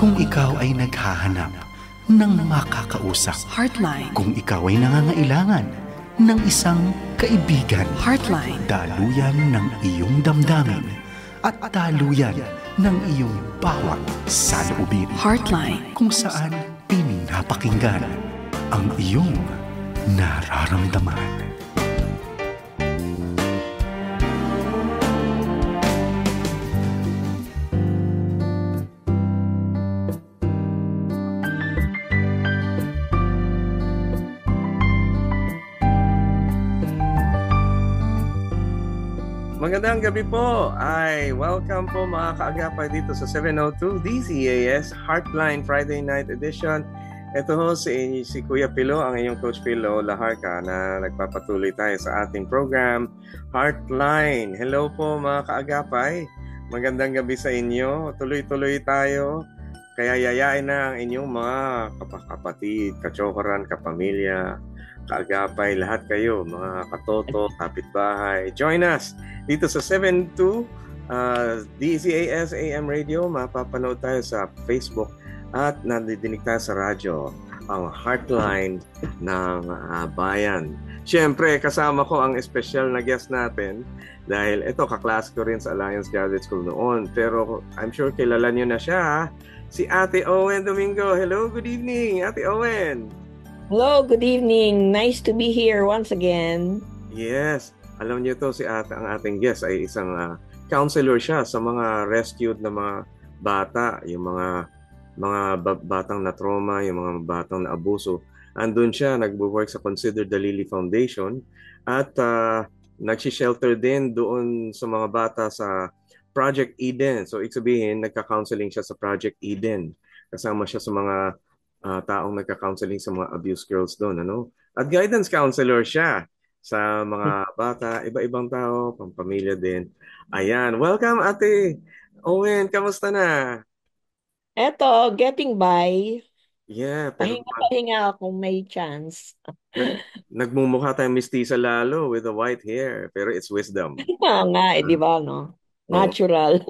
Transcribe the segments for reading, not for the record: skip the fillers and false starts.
Kung ikaw ay naghahanap ng makakausap. Heartline. Kung ikaw ay nangangailangan ng isang kaibigan. Heartline. Daluyan ng iyong damdamin at daluyan ng iyong bawat saloobin. Heartline. Kung saan pinapakinggan ang iyong nararamdaman. Magandang gabi po. Welcome po mga kaagapay dito sa 702 DZAS Heartline Friday Night Edition. Ito ho si Kuya Pilo, ang inyong Coach Pilo Laharca na nagpapatuloy tayo sa ating program Heartline. Hello po mga kaagapay. Magandang gabi sa inyo. Tuloy-tuloy tayo. Kaya yayain na ang inyong mga kapatid, kachokoran, kapamilya, kaagapay, lahat kayo, mga katoto, kapitbahay. Join us dito sa 72 DZAS AM Radio. Mapapanood tayo sa Facebook at nadidinig tayo sa radyo, ang Heartline ng Bayan. Siyempre, kasama ko ang special na guest natin dahil ito, kaklase ko rin sa Alliance Graduate School noon. Pero I'm sure kilala nyo na siya, si Ate Owen Domingo. Hello, good evening, Ate Owen. Hello, good evening. Nice to be here once again. Yes. Alam niyo to, si Ate, ang ating guest ay isang counselor siya sa mga rescued na mga bata, yung mga batang na trauma, yung mga batang na abuso. Andun siya, nagwo-work sa Consider the Lily Foundation at nagsi-shelter din doon sa mga bata sa Project Eden. So, ibig sabihin, nagka-counseling siya sa Project Eden. Kasama siya sa mga taong nagka-counseling sa mga abused girls doon, ano? At guidance counselor siya sa mga bata, iba-ibang tao, pampamilya din. Ayan, welcome Ate Owen, kamusta na? Eto, getting by. Yeah, pero Pahinga kung may chance. nagmumukha tayong mistisa lalo with the white hair, pero it's wisdom. Nga, di ba, no? Natural.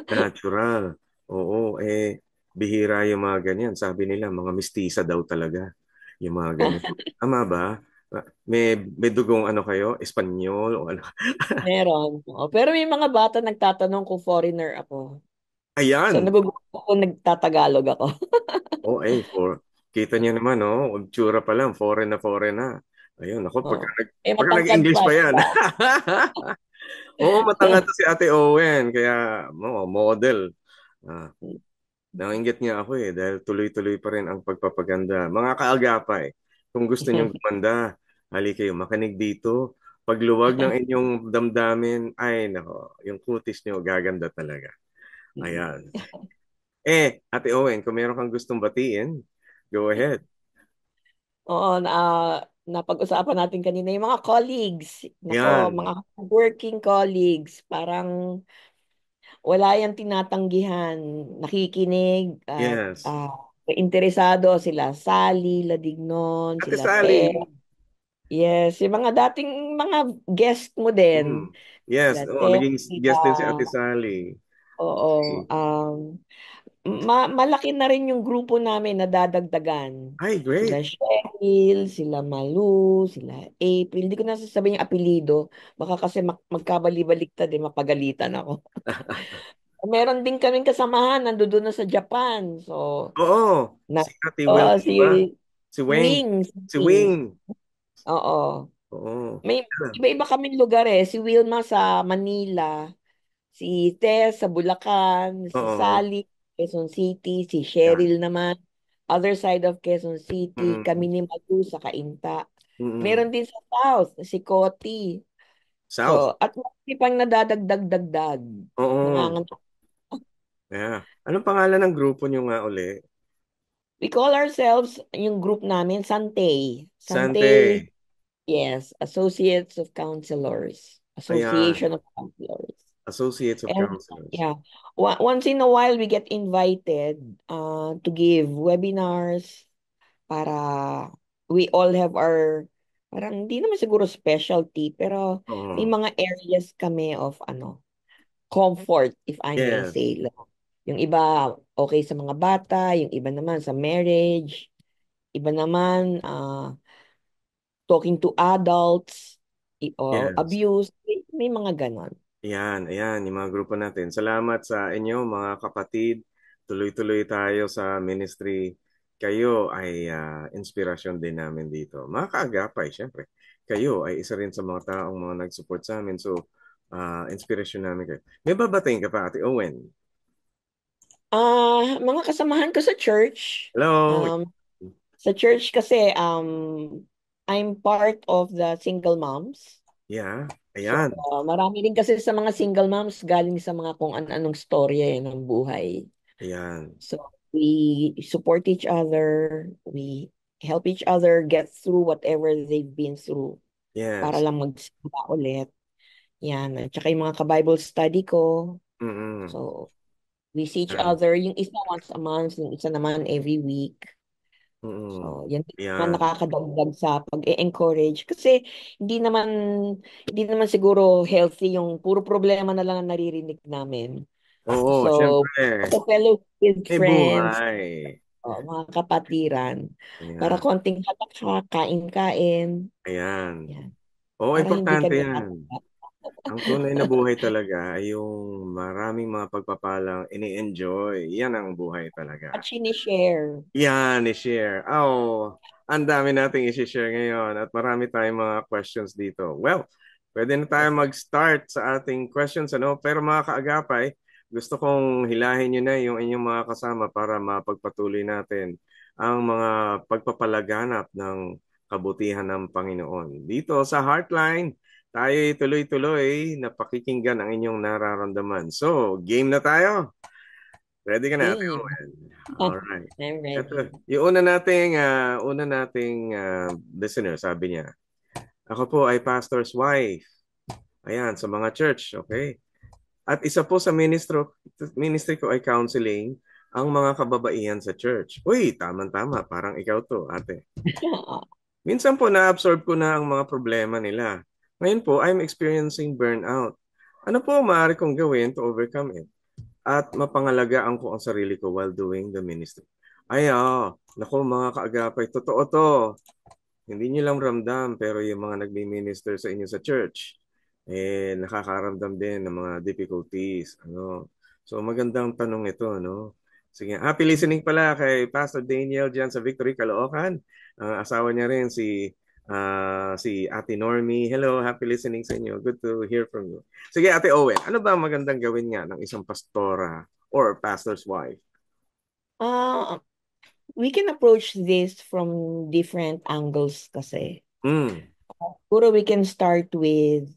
Natural. Oo, bihira yung mga ganyan. Sabi nila, mga mistisa daw talaga. Yung mga ganyan. Tama ba? May dugong ano kayo? Espanyol o ano? Meron. Pero may mga bata nagtatanong kung foreigner ako. So, Ayan! nagugulat ko nagtatagalog ako. Kita niyo naman, no? Tsura pa lang, foreign na. Ayun, ako, pagka Matangkad nag-English pa pa yan. siya. Oo, matangad to si Ate Owen, kaya model. Nainggit niya ako dahil tuloy-tuloy pa rin ang pagpapaganda. Mga kaagapay, kung gusto niyong gumanda, hali kayo, makinig dito. Pagluwag ng inyong damdamin, ay nako, yung kutis niyo gaganda talaga. Ayan. Ate Owen, kung meron kang gustong batiin, go ahead. Oo, napag-usapan natin kanina yung mga colleagues. Yan. Mga working colleagues. Parang wala yung tinatanggihan, nakikinig at Yes. interesado sila Sally, Ladignon, Ate sila Sally. Ted. Yes, yung mga dating mga guest mo din. Yes, Sila Ted, naging guest din si Ate Sally. oo. Malaki na rin yung grupo namin na dadagdagan. Ay, great. Sila Cheryl, sila Malu, sila April. Hindi ko na sasabihin yung apelido. Baka kasi magkabali-baliktad mapagalitan ako. Meron din kaming kasamahan, nandoon na sa Japan. So, Oo, si Ate Will, si ba? Si Wayne. Wing. Si Wayne. Oo. Oo. May iba-iba kaming lugar Si Wilma sa Manila, si Tess sa Bulacan, si Oo. Sally, Quezon City, si Yan. Cheryl naman, other side of Quezon City, kami Mm-mm. ni Malu sa Cainta. Mm-mm. Meron din sa South, si Coti. South. So, at marami pang nadadagdag-dagdag. Oo. Nanganganak. Yeah. Anong pangalan ng grupo nyo nga uli? We call ourselves, yung group namin, Santay. Santay, Sante. yes, Associates of Counselors. Ayan. Association of Counselors. Associates of And Counselors. yeah, once in a while we get invited to give webinars para we all have our, parang hindi naman siguro specialty, pero may Oo. mga areas kami of comfort, if I may Yes. say. Yung iba, okay sa mga bata, yung iba naman sa marriage, iba naman, talking to adults, or Yes. abuse, may mga ganon. Ayan, yung mga grupo natin. Salamat sa inyo, mga kapatid. Tuloy-tuloy tayo sa ministry. Kayo ay inspirasyon din namin dito. Mga kaagapay, syempre. Kayo ay isa rin sa mga taong mga nag-support sa amin. So, inspirasyon namin kayo. May babating ka pa, Ate Owen. Mga kasamahan ko sa church, Hello. kasi, I'm part of the single moms. Yeah, So, ayan. marami din kasi sa mga single moms galing sa mga kung an-anong storya ng buhay. Ayan. So, we support each other, we help each other get through whatever they've been through para Yes. lang magsimula ulit. Yan. At saka yung mga ka-Bible study ko. Mm-mm. So, we see each Ayan. other. Yung isa once a month, yung isa naman every week. Mm-mm. So, yan din naman Ayan. nakakadagdag sa pag-encourage. Kasi hindi naman, hindi naman siguro healthy yung puro problema na lang ang naririnig namin. Oo, So, syempre. sa fellow with May friends, buhay. mga kapatiran, para Ayan. konting hatak kain-kain. Ayan. Yan. Oo, Para hindi importante kami yan. matakot. Ang tunay na buhay talaga ay yung maraming mga pagpapalang ini-enjoy. Yan ang buhay talaga. At sinishare. Yan, i-share. Oh, ang dami nating i-share ngayon at marami tayong mga questions dito. Well, pwede na tayo Yes. mag-start sa ating questions, ano? Pero mga kaagapay, gusto kong hilahin nyo na yung inyong mga kasama para mapagpatuloy natin ang mga pagpapalaganap ng kabutihan ng Panginoon. Dito sa Heartline, tayo tuloy-tuloy na pakikinggan ang inyong nararamdaman. So, game na tayo. Ready ka na, Ate Game. Owen? Alright. I'm Ito, ready. yung una nating listener, sabi niya, ako po ay pastor's wife. Ayan, sa mga church, okay? At isa po sa ministry ko ay counseling ang mga kababaihan sa church. Uy, tama-tama, parang ikaw to, ate. Minsan po na-absorb ko na ang mga problema nila. Ngayon po, I'm experiencing burnout. Ano po ang maaari kong gawin to overcome it? At mapangalagaan ko ang sarili ko while doing the ministry. Ay, naku mga kaagapay, totoo to. Hindi nyo lang ramdam, pero yung mga nagmi-minister sa inyo sa church, nakakaramdam din ng mga difficulties. Ano? So magandang tanong ito, no? Sige, happy listening pala kay Pastor Daniel dyan sa Victory, Caloocan. Ang asawa niya rin si Ate Normie. Hello, happy listening sa inyo. Good to hear from you. Sige, Ate Owen, ano ba ang magandang gawin nga ng isang pastora or pastor's wife? Uh, we can approach this from different angles kasi. Mm. Siguro we can start with,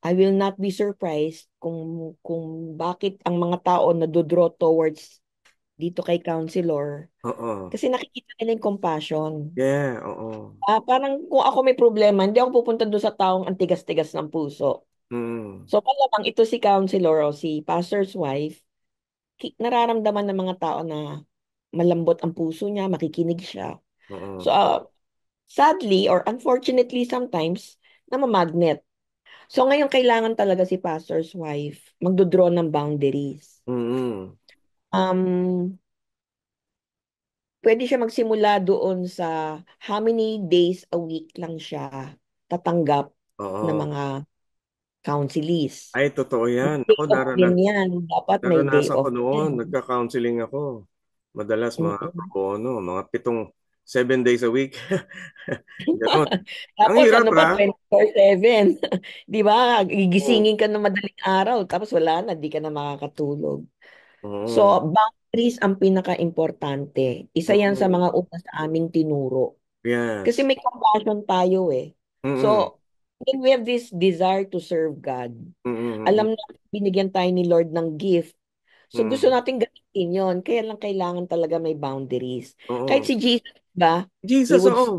I will not be surprised kung bakit ang mga tao nadodraw towards dito kay counselor. Oo. Kasi nakikita nila yung compassion. Yeah, oo. Parang kung ako may problema, hindi ako pupunta doon sa taong antigas-tigas ng puso. Mm. So malamang ito si counselor o si pastor's wife, nararamdaman ng mga tao na malambot ang puso niya, makikinig siya. So, Oo. sadly or unfortunately sometimes, namamagnet. So, ngayon kailangan talaga si pastor's wife magdodraw ng boundaries. Mm. Um, Pwede siya magsimula doon sa how many days a week lang siya tatanggap ng Oo. mga counselees. Ay, totoo yan. Day Ako, off din yan. Dapat may day naranasan ko off noon. din. Nagka-counseling ako. Madalas mga pro Mm-mm. bono, mga 7 days a week. Ganun. Ang Tapos hirap ano pa, ha? 24/7. Di ba? Oo. Gigisingin ka ng madaling araw, tapos wala na, di ka na makakatulog. So, Oo. boundaries ang pinaka-importante. Isa yan sa Oo. mga una sa aming tinuro. Kasi Yes. may compassion tayo eh. Mm-mm. So, when we have this desire to serve God, Mm-mm. alam na binigyan tayo ni Lord ng gift. So, gusto Mm-mm. natin gamitin yon. Kaya lang kailangan talaga may boundaries. Kahit Oo. si Jesus, ba, he Jesus, would oo.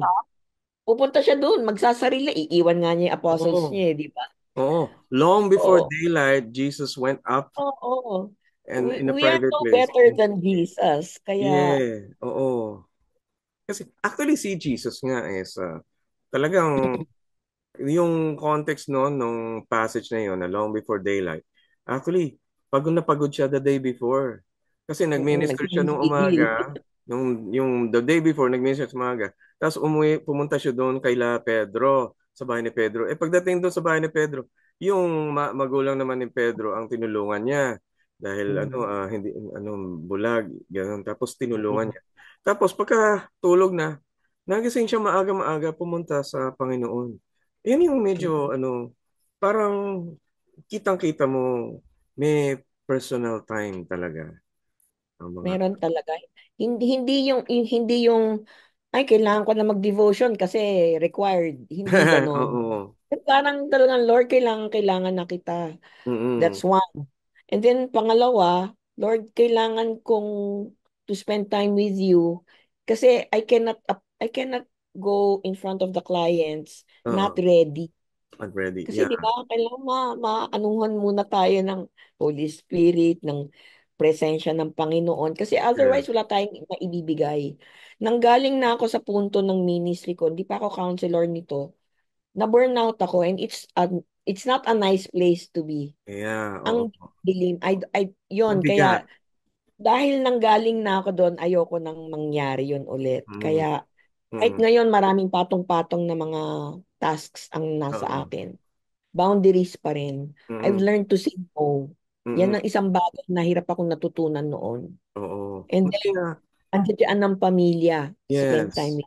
pupunta siya doon, magsasarili, iiwan nga niya yung apostles Oo. niya, eh, di ba? Oo. Long before Oo. daylight, Jesus went up Oo. and in a We are private no place. better than Jesus. Kaya, Yeah. Oo. Kasi actually si Jesus nga is talagang yung context noon nung passage na yon na long before daylight. Actually, pagod na pagod siya the day before. Kasi nag-minister siya nung Nag-bigil. umaga, yung the day before nag-minister sa umaga. Tapos umuwi, pumunta siya doon kay La Pedro, sa bahay ni Pedro. Eh pagdating doon sa bahay ni Pedro, yung magulang naman ni Pedro ang tinulungan niya dahil hindi bulag, ganun. Tapos tinulungan niya. Tapos pagka tulog na, nagising siya maaga-maaga pumunta sa Panginoon. Yan yung medyo parang kitang-kita mo may personal time talaga ang mga Meron talaga. Hindi yung ay kailangan ko na mag-devotion kasi required. Hindi ganon. oo. Parang talagang Lord, kailangan na kita. Mm-mm. That's one. And then pangalawa, Lord, kailangan kong to spend time with you kasi I cannot go in front of the clients not Oo. ready. I'm ready. Kasi Yeah. di ba, kailangan maanuhan muna tayo ng Holy Spirit, ng presensya ng Panginoon. Kasi Yeah. otherwise, wala tayong maibibigay. Nanggaling na ako sa punto ng ministry ko, hindi pa ako counselor nito, na-burnout ako and it's not a nice place to be. Yeah. Oo. Ang dilim, yon Mabigat. kaya dahil nanggaling na ako doon, ayoko nang mangyari yun ulit. Mm. Kaya kahit Mm. ngayon maraming patong-patong na mga tasks ang nasa Oo. akin, boundaries pa rin. I've Mm. learned to say no. Yan Mm. ang isang bagay na hirap akong natutunan noon. Oo. And Maski then, nga, andiyan ng pamilya, spend yes. time.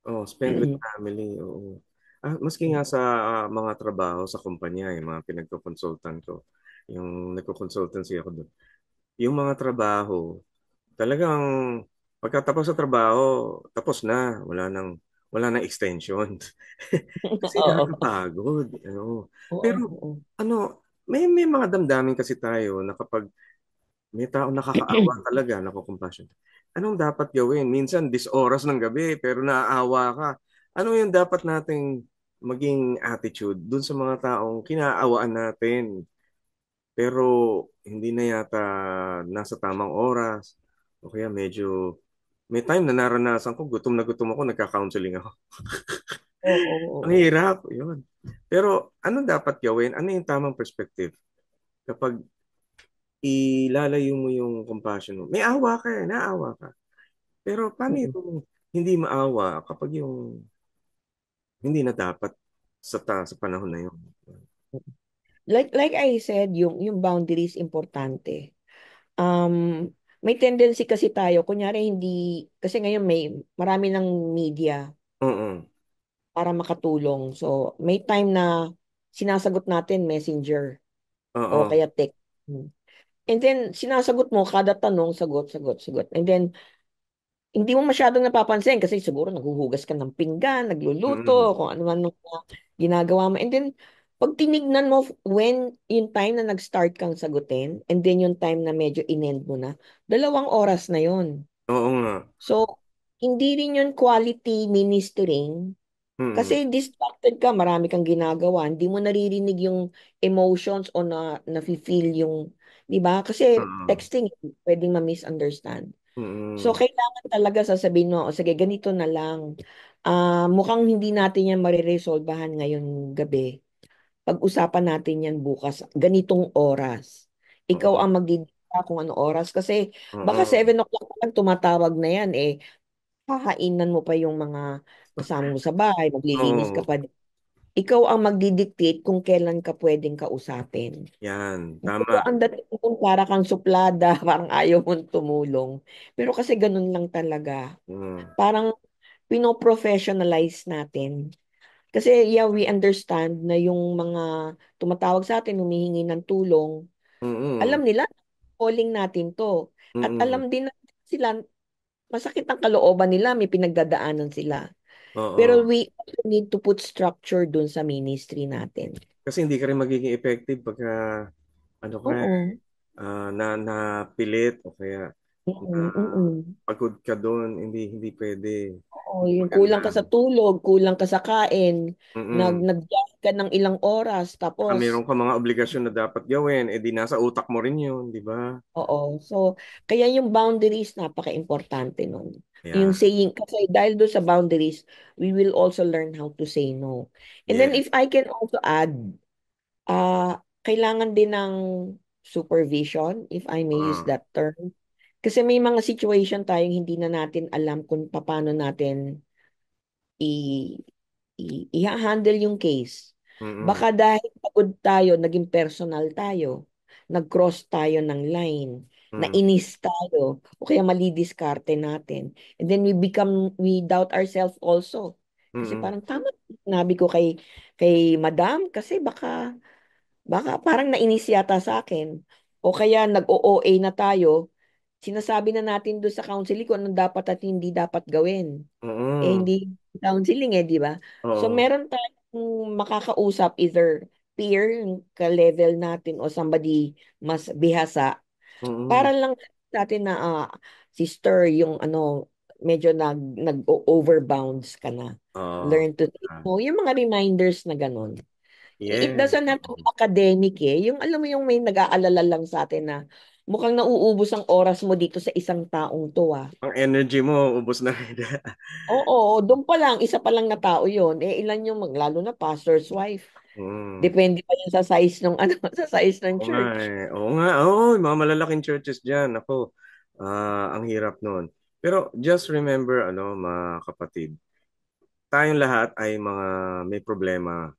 Oh, spend with family. Oo. Maski nga sa mga trabaho sa kumpanya, yung mga pinagko-consultant ko, yung nagko-consultancy ako doon. Yung mga trabaho, talagang pagkatapos sa trabaho, tapos na, wala nang extension. Kasi Oo. nakakapagod, Oo. Pero Oo. may mga damdamin kasi tayo na kapag may tao nakakaawa talaga, nakukompassion. Anong dapat gawin? Minsan 10 oras ng gabi pero naaawa ka. Ano yung dapat nating maging attitude dun sa mga taong kinaawaan natin pero hindi na yata nasa tamang oras o kaya medyo may time na naranasan ko gutom na gutom ako, nagka-counseling ako. Oo. Ang Oo. hirap, yun. Pero anong dapat gawin? Ano yung tamang perspective kapag ilalayo mo yung compassion mo? May awa ka naawa ka. Pero paano Oo. yung hindi maawa kapag yung hindi na dapat sa panahon na yun? Like I said, yung boundaries importante. Um, may tendency kasi tayo, kunyari hindi, kasi ngayon marami ng media Oo. para makatulong. So, may time na sinasagot natin messenger o Oo. kaya text. And then, sinasagot mo kada tanong, sagot, sagot, sagot. And then, hindi mo masyadong napapansin kasi siguro naghuhugas ka ng pinggan, Mm. nagluluto, kung ano man yung mga ginagawa mo. And then, pag tinignan mo when yung time na nag-start kang sagutin, and then yung time na medyo inend mo na, 2 oras na yon. Oo nga. So, hindi rin yun quality ministering Mm. kasi distracted ka, marami kang ginagawa, hindi mo naririnig yung emotions o nafe-feel yung, 'di ba? Kasi Oo. texting pwedeng ma-misunderstand. So Mm. kailangan talaga sasabihin mo, o sige, ganito na lang. Mukhang hindi natin yan mariresolbahan ngayong gabi. Pag-usapan natin yan bukas, ganitong oras. Ikaw Oo. ang magdidikta kung ano oras kasi baka Oo. 7 o'clock pa lang tumatawag na yan eh. Hahainan mo pa yung mga kasama mo sa bahay, maglilinis ka Oo. pa. Ikaw ang magdidictate kung kailan ka pwedeng kausapin. Yan, Pero tama. ang dating mo para kang suplada, parang ayaw mong tumulong. Pero kasi ganun lang talaga. Mm. Parang pinoprofessionalize natin. Kasi yeah, we understand na yung mga tumatawag sa atin, humihingi ng tulong, Mm. alam nila, calling natin to. At Mm. alam din na sila, masakit ang kalooban nila, may pinagdadaanan sila. Pero Oo. we also need to put structure dun sa ministry natin. Kasi hindi ka rin magiging effective pagka ano ka Oo. napilit o kaya na Mm, mm. pagod ka doon, hindi pwede. Oo, Hindi yung maganda. kulang ka sa tulog, kulang ka sa kain, Mm. nag ka ng ilang oras, Saka tapos, meron ka mga obligasyon na dapat gawin, di nasa utak mo rin yun, di ba? oo. So, kaya yung boundaries, napaka-importante nun. Yung Yeah. saying, kasi dahil doon sa boundaries, we will also learn how to say no. And then Yeah. if I can also add, kailangan din ng supervision, if I may use Mm, that term. Kasi may mga situation tayong hindi na natin alam kung paano natin i i-handle yung case. mm, Baka dahil pagod tayo, naging personal tayo, nag-cross tayo ng line, mm, nainis tayo, o kaya mali diskarte natin. And then we doubt ourselves also. Kasi mm, parang tama, sinabi ko kay madam, kasi baka parang nainis yata sa akin. O kaya nag-OA na tayo, sinasabi na natin doon sa counseling kung anong dapat at hindi dapat gawin. Eh, mm, hindi counseling eh, di ba? So, oo, meron tayong makakausap, either peer, yung ka-level natin, o somebody mas bihasa, mm, para lang natin na, sister, yung ano, medyo nag-overbounds ka na. oo. Learn to say Ah, no. Yung mga reminders na ganun. It yes. doesn't have to be academic eh. Yung alam mo yung may nag-aalala lang sa atin na mukhang nauubos ang oras mo dito sa isang taong to ah. Ang energy mo, ubos na rin. Oo, doon pa lang, isa pa lang na tao yun. Eh, ilan yung lalo na pastor's wife. Mm. Depende pa yan sa size ng ano, sa size ng Oo nga church. eh. Oo nga. Oo, yung mga malalaking churches dyan. Ako, ang hirap nun. Pero just remember, mga kapatid, tayong lahat ay mga may problema.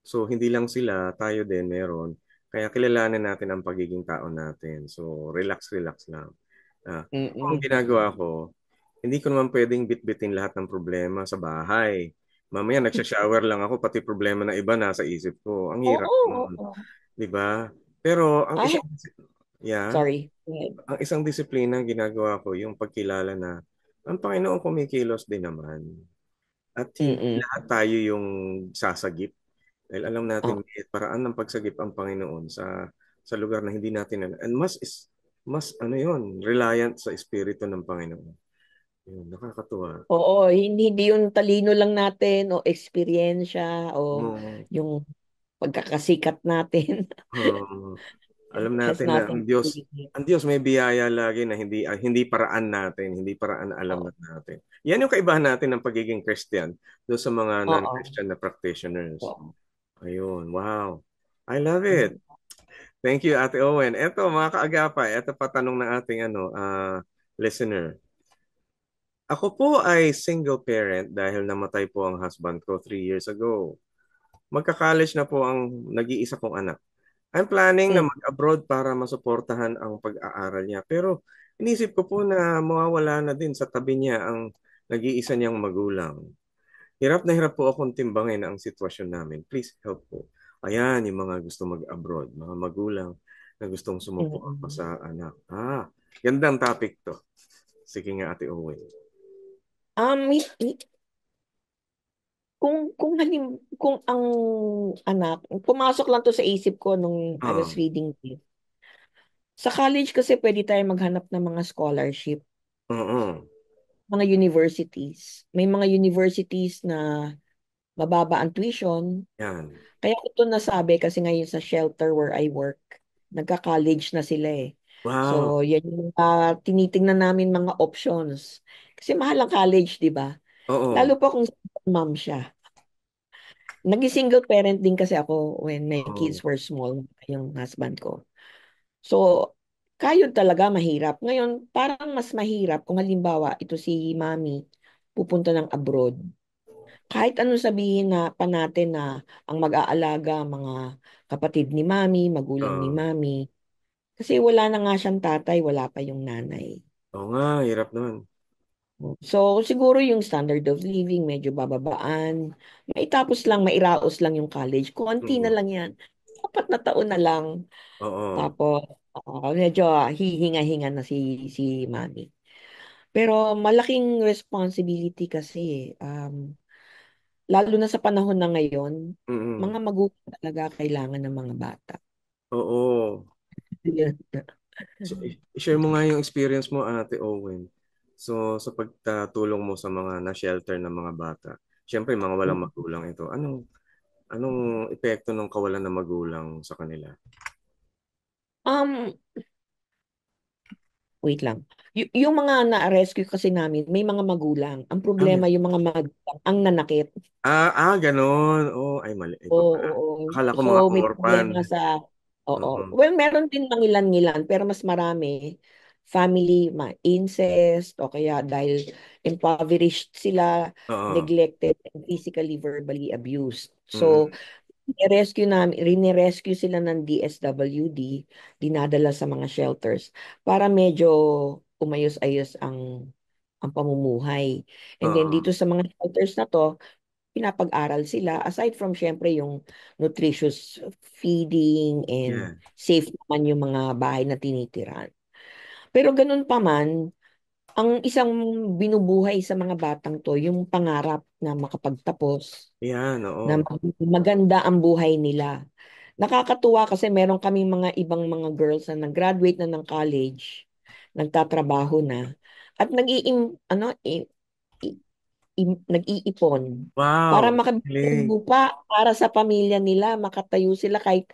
So, hindi lang sila, tayo din meron. Kaya kilalanin natin ang pagiging tao natin. So, relax, relax lang. Kung Mm-mm. ginagawa ko, hindi ko naman pwedeng bitbitin lahat ng problema sa bahay. Mamaya nagsha-shower lang ako, pati problema ng iba nasa isip ko. Ang hirap Oo, nun, oo. 'di ba? Pero I have, yeah, sorry. Go ahead. ang isang disiplina ginagawa ko yung pagkilala na ang Panginoon kumikilos din naman. At hindi Mm-mm. lahat tayo yung sasagip. Dahil alam Oh, natin may paraan ng pagsagip ang Panginoon sa lugar na hindi natin alam. And mas ano yun, reliant sa Espiritu ng Panginoon. Yun, nakakatuwa. oo, hindi yung talino lang natin o eksperyensya o Oo. yung pagkakasikat natin. Alam It has natin na nothing to do with it. ang Diyos may biyaya lagi na hindi paraan natin, hindi paraan na alam Oo. na natin. Yan yung kaibahan natin ng pagiging Christian doon sa mga Oo. non-Christian na practitioners. Oo. Ayun, wow. I love it. Mm. Thank you, Ate Owen. Eto, mga kaagapay, eto pa tanong ng ating listener. Ako po ay single parent dahil namatay po ang husband ko 3 years ago. Magka-college na po ang nag-iisa kong anak. I'm planning na Mm. mag-abroad para masuportahan ang pag-aaral niya. Pero inisip ko po na mawawala na din sa tabi niya ang nag-iisa niyang magulang. Hirap na hirap po akong timbangin ang sitwasyon namin. Please help po. Ayan, yung mga gusto mag-abroad, mga magulang na gustong sumuporta Mm. sa anak. Gandang topic to. Sige nga, Ate Owen. Kung ang anak, pumasok lang to sa isip ko nung I was Oo. reading this. Sa college kasi pwede tayo maghanap ng mga scholarship, Oo. mga universities. May mga universities na mababa ang tuition. Yan. Kaya ko ito nasabi kasi ngayon sa shelter where I work, nagka-college na sila eh. Wow. So, yan yung tinitingnan namin mga options. Kasi mahal ang college, di ba? Oo. Lalo pa kung mom siya. Naging single parent din kasi ako when my Oo. kids were small, yung husband ko. So, kayo talaga mahirap. Ngayon, parang mas mahirap kung halimbawa, ito si mami, pupunta ng abroad. Kahit anong sabihin na pa natin na ang mag-aalaga, mga kapatid ni mami, magulang ni Oo. mami. Kasi wala na nga siyang tatay, wala pa yung nanay. Oo nga, hirap nun. So, siguro yung standard of living, medyo bababaan. Maitapos lang, mairaos lang yung college. Konti na Mm. lang yan. 4 na taon na lang. Oo. Tapos, medyo hihinga-hinga na si mami. Pero malaking responsibility kasi, lalo na sa panahon na ngayon, Mm. mga magulang talaga kailangan ng mga bata. Oo. Yun. So, i-share mo nga yung experience mo, Ate Owen. So, sa pagtulong mo sa mga na-shelter na mga bata. Siyempre, mga walang magulang ito. Anong epekto ng kawalan ng magulang sa kanila? Um, Wait lang. Yung mga na-rescue kasi namin, may mga magulang. Ang Amin. problema, yung mga magulang, ang nanakit. Ganun. Oh, ay mali. Iba Oo, pala. oo. Akala ko So, mga may orphan. problema sa Oo. Mm. Well, meron din mangilan-ngilan, pero mas marami family, incest, o kaya dahil impoverished sila, Oo. neglected, and physically, verbally abused. Mm. So, rini-rescue sila ng DSWD, dinadala sa mga shelters para medyo umayos-ayos ang pamumuhay. And then Oo. dito sa mga shelters na to, pinapag-aral sila aside from syempre yung nutritious feeding and Yeah. safe naman yung mga bahay na tinitiran. Pero ganun pa man, ang isang binubuhay sa mga batang to, yung pangarap na makapagtapos, Yan, na oo. maganda ang buhay nila. Nakakatuwa kasi meron kaming mga ibang mga girls na nag-graduate na ng college, nagtatrabaho na, at ano, nag-iipon para Wow, makabili ng galing. lupa para sa pamilya nila, makatayo sila kahit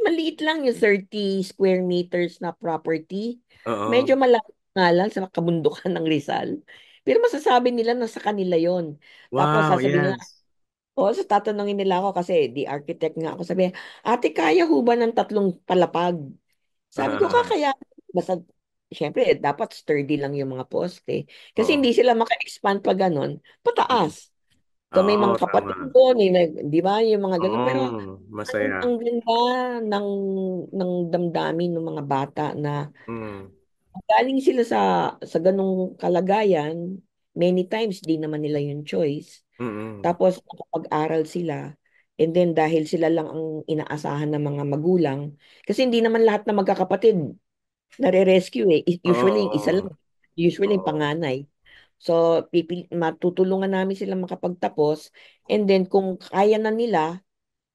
maliit lang yung 30 square meters na property. Oo. Medyo malaki nga lang sa kabundukan ng Rizal. Pero masasabi nila na sa kanila yon. Tapos Wow, sasabihin nila, yes. o so tatanungin nila ako kasi the architect nga ako, sabi, ate, kaya ho ba ng 3 palapag? Sabi ko, kaya, basta, syempre, dapat sturdy lang yung mga poste. Kasi Oo. hindi sila maka-expand pa ganun, Mm. pataas. So may Oo, mga tama. kapatid doon, di ba, yung mga ganun. Pero Oo, ang masaya. ganda ng, ng damdamin ng mga bata na Mm. galing sila sa ganung kalagayan, many times di naman nila yung choice. Mm. Tapos nakapag-aral sila. And then dahil sila lang ang inaasahan ng mga magulang, kasi hindi naman lahat na magkakapatid nare-rescue eh. Oo, Usually yung isa oo. lang. Usually yung Oo. panganay. So, matutulungan namin silang makapagtapos. And then kung kaya na nila,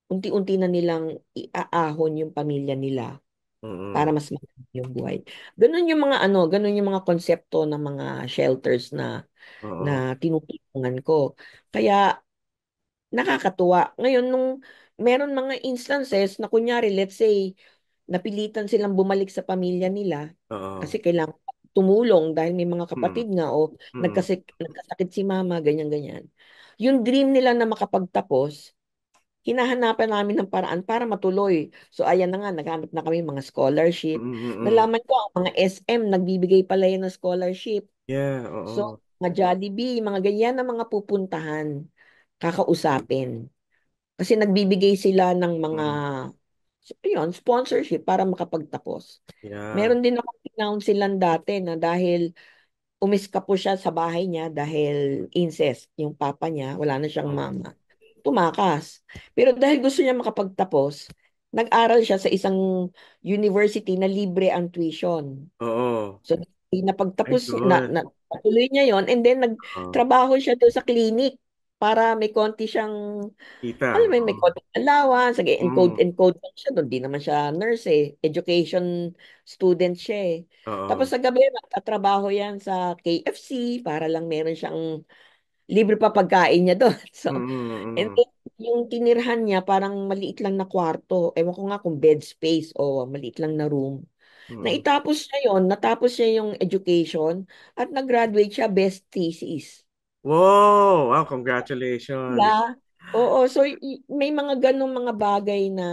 unti-unti na nilang iaahon yung pamilya nila para Mm. mas maganda yung buhay. Ganun yung mga ganun yung mga konsepto ng mga shelters Oo. na tinutulungan ko. Kaya nakakatuwa. Ngayon, nung meron mga instances na kunyari, let's say, napilitan silang bumalik sa pamilya nila Oo. kasi kailangan tumulong dahil may mga Mm. kapatid nga o Mm. nagkasakit si mama, ganyan-ganyan. Yung dream nila na makapagtapos, hinahanapan namin ng paraan para matuloy. So ayan na nga, naghanap na kami mga scholarship. Mm. Mm. Nalaman ko, ang mga SM, nagbibigay pala yan ng scholarship. Yeah, So, oo. mga Jollibee, mga ganyan na mga pupuntahan, kakausapin. Kasi nagbibigay sila ng mga Mm. yun, sponsorship para makapagtapos. Yeah. Meron din ako silang dati na dahil umiska po siya sa bahay niya dahil incest, yung papa niya, wala na siyang Oo. mama. Tumakas. Pero dahil gusto niya makapagtapos, nag-aral siya sa isang university na libre ang tuition. Oo. So, Ay, napagtapos, good. patuloy niya yon, and then Oo. nagtrabaho siya doon sa clinic para may konti siyang, Kita. alam mo, may Oo. konti allowance, Mm. encode lang siya doon. Di naman siya nurse eh. Education student siya eh. Tapos Oo. sa gabi, magtatrabaho yan sa KFC para lang meron siyang libre pa pagkain niya doon. Mm. So, and Mm. then, yung tinirhan niya, parang maliit lang na kwarto. Ewan ko nga kung bed space o maliit lang na room. Mm. Naitapos niya yon, natapos niya yung education at nag-graduate siya best thesis. Wow! Wow, Diba? congratulations. Oo, so may mga ganong mga bagay na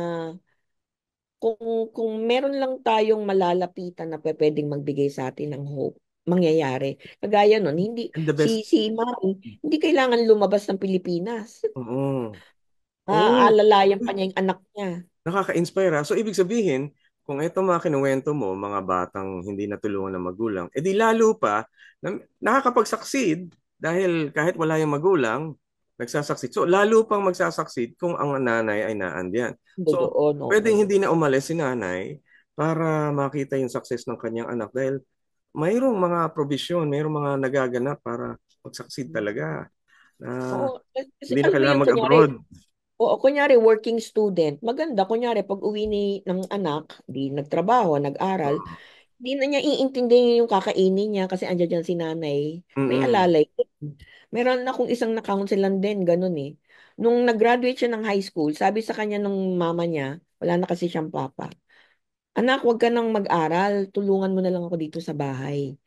kung meron lang tayong malalapitan na pwedeng magbigay sa atin ng hope, mangyayari. Kagaya nun, hindi And the best. si Mami, hindi kailangan lumabas ng Pilipinas. Oo. Oh, Alalayan pa niya yung anak niya. nakaka-inspire. So, ibig sabihin, kung ito mga kinuwento mo, mga batang hindi natulungan ng magulang, edi lalo pa, nakakapag-succeed dahil kahit wala yung magulang, nagsasucceed. So, lalo pang magsasucceed kung ang nanay ay naandyan. So, Doon, oo. pwedeng hindi na umalis si nanay para makita yung success ng kanyang anak dahil mayroong mga provision, mayroong mga nagaganap para mag-succeed talaga. Na Oo, kasi hindi na alam mo kailangan yung kunyari, mag-abroad. oo, kunyari working student, maganda, kunyari pag uwi ng anak, di nagtrabaho, nag-aral, di na niya iintindihin yung kakainin niya kasi andyan dyan si nanay, may Mm-mm. alalay din. Meron akong isang na-counselan din, ganun eh. Nung nag-graduate siya ng high school, sabi sa kanya nung mama niya, wala na kasi siyang papa, anak, wag ka nang mag-aral, tulungan mo na lang ako dito sa bahay.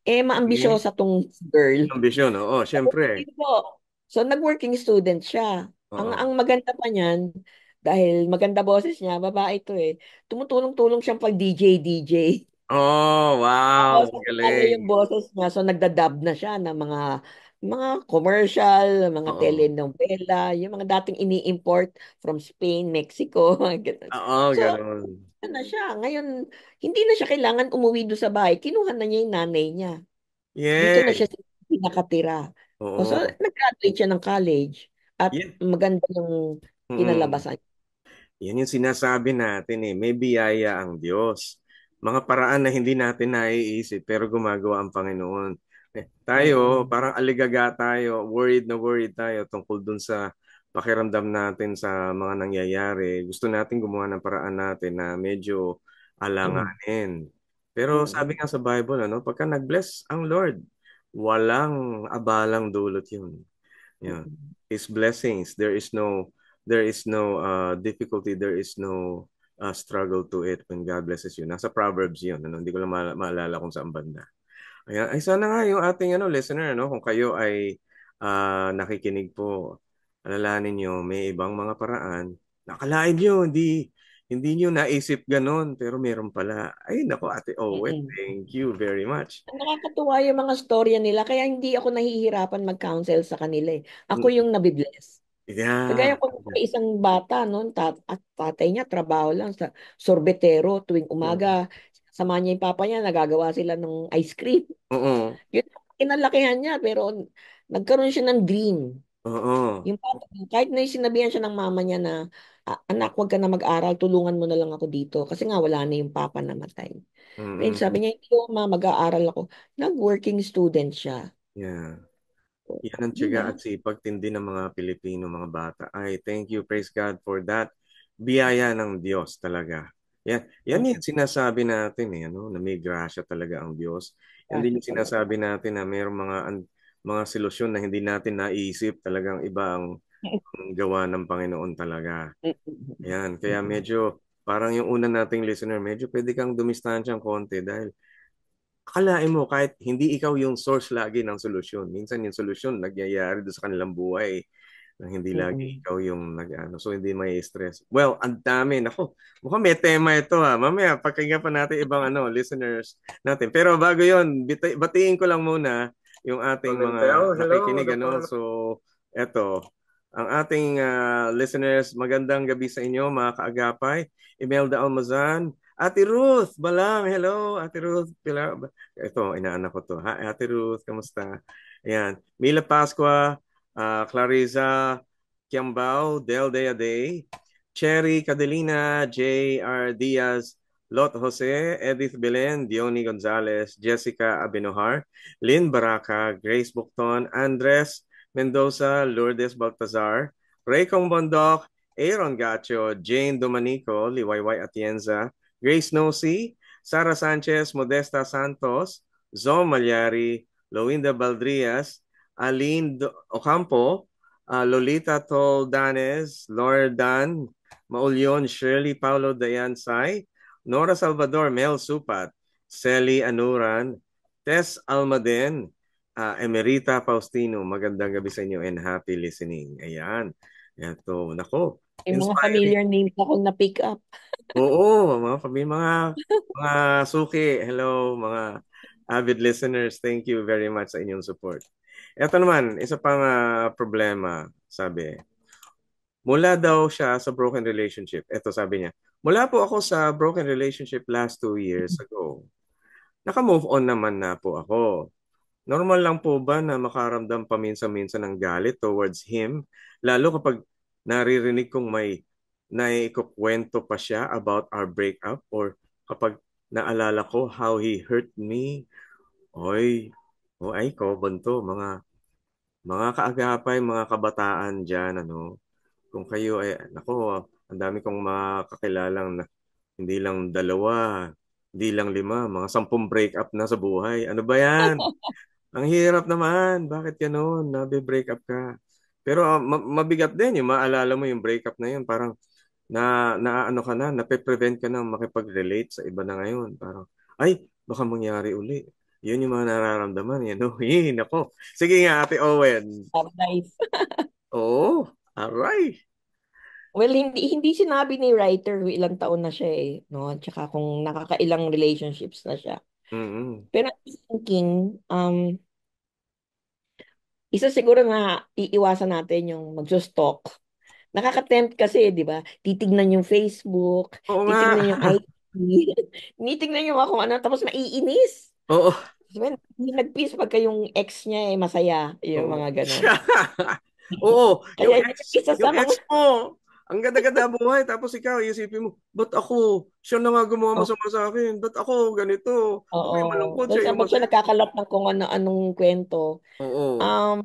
Eh, Okay. maambisyosa tong girl. Ambisyon, oo, syempre. Dito. So, nag-working student siya. Ang Oo. maganda pa niyan, Dahil maganda boses niya, babae to eh. Tumutulong-tulong siyang pag DJ. Oh, wow. Tapos, Ang lalo galing. yung boses niya, so nagda-dub na siya ng mga commercial, mga Oo. telenovela, yung mga dating ini-import from Spain, Mexico, mga ganun. Oo, So, ganun. ano na siya. Ngayon, hindi na siya kailangan umuwi doon sa bahay. Kinuha na niya yung nanay niya. Dito na Yes. siya nakatira. O, so, Oo. nag-graduate siya ng college at Yan. maganda yung Mm. kinalabasan. Yan yung sinasabi natin eh. May biyaya ang Diyos. Mga paraan na hindi natin naiisip pero gumagawa ang Panginoon. Tayo, Mm-mm. parang aligaga tayo, worried na worried tayo tungkol dun sa pakiramdam natin sa mga nangyayari. Gusto natin gumawa ng paraan natin na medyo alanganin. Pero sabi Mm-mm. nga sa Bible, ano, pagka nag-bless ang Lord, walang abalang dulot yun. Yeah. Mm-mm. His blessings, there is no difficulty, there is no struggle to it when God blesses you. Nasa Proverbs yun. Ano? Hindi ko lang maalala kung saan banda. Ayan. Ay, sana nga yung ating listener, ano, kung kayo ay nakikinig po, alalahanin nyo, may ibang mga paraan. Nakalain nyo, hindi nyo naisip ganon, pero meron pala. Ay, nako, Ate Owen, Mm-mm. thank you very much. Nakakatuwa yung mga storya nila, kaya hindi ako nahihirapan mag-counsel sa kanila eh. Ako Mm. yung nabibless. Yeah. Kagaya ko may isang bata noon, at tatay niya trabaho lang sa sorbetero tuwing Oo. umaga. Sama niya yung papa niya, nagagawa sila ng ice cream. Oo. Yun ang kinalakihan niya, pero nagkaroon siya ng dream. Oo. Yung bata, kahit na sinabihan siya ng mama niya na, anak, huwag ka na mag-aral, tulungan mo na lang ako dito. Kasi nga wala na yung papa namatay. Then sabi Mm-mm. niya, hindi ko ma, mag-aaral ako. Nag-working student siya. Yeah. So, Yan ang yun tiyaga na. at sipag tindi ng mga Pilipino, mga bata. Ay, thank you, praise God for that. Biyaya ng Diyos talaga. Yan yung sinasabi natin na may grasya talaga ang Diyos. Yan din Kasi yung talaga. sinasabi natin na mayroong mga solusyon na hindi natin naisip, talagang iba ang gawa ng Panginoon talaga. Yan, kaya medyo parang yung una nating listener, medyo pwede kang dumistansyang konti dahil akalain mo kahit hindi ikaw yung source lagi ng solusyon. Minsan yung solusyon nagyayari doon sa kanilang buhay na hindi lagi Mm-mm. ikaw yung nag-ano. So hindi may stress. Well, ang dami. Nako, mukhang may tema ito ha. Mamaya, pakinggan pa natin ibang listeners natin. Pero bago yon, batiin ko lang muna yung ating mga nakikinig. So, eto, ang ating listeners, magandang gabi sa inyo mga kaagapay. Imelda Almazan, Ate Ruth Balang, hello, Ate Ruth. Ito, inaanak ko to. Ha, Ate Ruth, kamusta? Ayan. Mila Pascua, Clarissa Kiambao, Del Day, Cherry Cadelina, J.R. Diaz, Lot Jose, Edith Belen, Diony Gonzalez, Jessica Abinohar, Lynn Baraka, Grace Bukton, Andres Mendoza, Lourdes Baltazar, Raycong Bondok, Aaron Gacho, Jane Domanico, Liwayway Atienza, Grace Nosy, Sara Sanchez, Modesta Santos, Zom Malyari, Loinda Baldrias, Aline Ocampo, Lolita Toldanes, Laura Dan, Maulyon Shirley Paulo Dayansay, Nora Salvador, Mel Supat, Selly Anuran, Tess Almaden, Emerita Faustino. Magandang gabi sa inyo and happy listening. Ayan. Ito, nako, May mga inspiring. familiar names akong na-pick up. Oo, mga suki, hello, mga avid listeners, thank you very much sa inyong support. Ito naman, isa pang problema, sabi. Mula daw siya sa broken relationship. Ito sabi niya, mula po ako sa broken relationship last 2 years ago. Naka-move on naman na po ako. Normal lang po ba na makaramdam paminsan-minsan ng galit towards him? Lalo kapag naririnig kong may naikukwento pa siya about our breakup or kapag naalala ko how he hurt me. Oy, ay ko, bunto, mga kaagapay, mga kabataan dyan, kung kayo ay, nako, ang dami kong makakilalang na hindi lang dalawa, hindi lang lima, mga 10 breakup na sa buhay. Ano ba yan? Ang hirap naman. Bakit ganun? Nabe-break up ka. Pero mabigat din yung maalala mo yung breakup na yun. Parang naano ka na, nape-prevent ka na makipag-relate sa iba na ngayon. Parang, ay, baka mangyari uli. Yun yung mga nararamdaman. Nako. Sige nga, Ate Owen. Nice. Oo, aray. Well, hindi sinabi ni writer kung ilang taon na siya eh, no? Tsaka kung nakakailang relationships na siya. Mm-mm. Pero I'm thinking, isa siguro na iiwasan natin yung magso-stalk. Nakaka-tempt kasi, di ba? Titignan yung Facebook, Oo nga. titignan yung IG, tinitignan yung kung ano, tapos maiinis. Oo. Well, nag-peace pagka yung ex niya eh, masaya, yung Oo. mga ganon. Oo, Kaya yun yung isa yung sa mga, ex mo, ang ganda-ganda buhay, tapos ikaw, isipin mo, ba't ako? Siya na nga gumawa oh, masama sa akin. Ba't ako ganito? Ako oo. yung malungkot, Doon siya sa yung ba't siya masaya. nagkakalap ng kung ano-anong kwento. Oo. Um,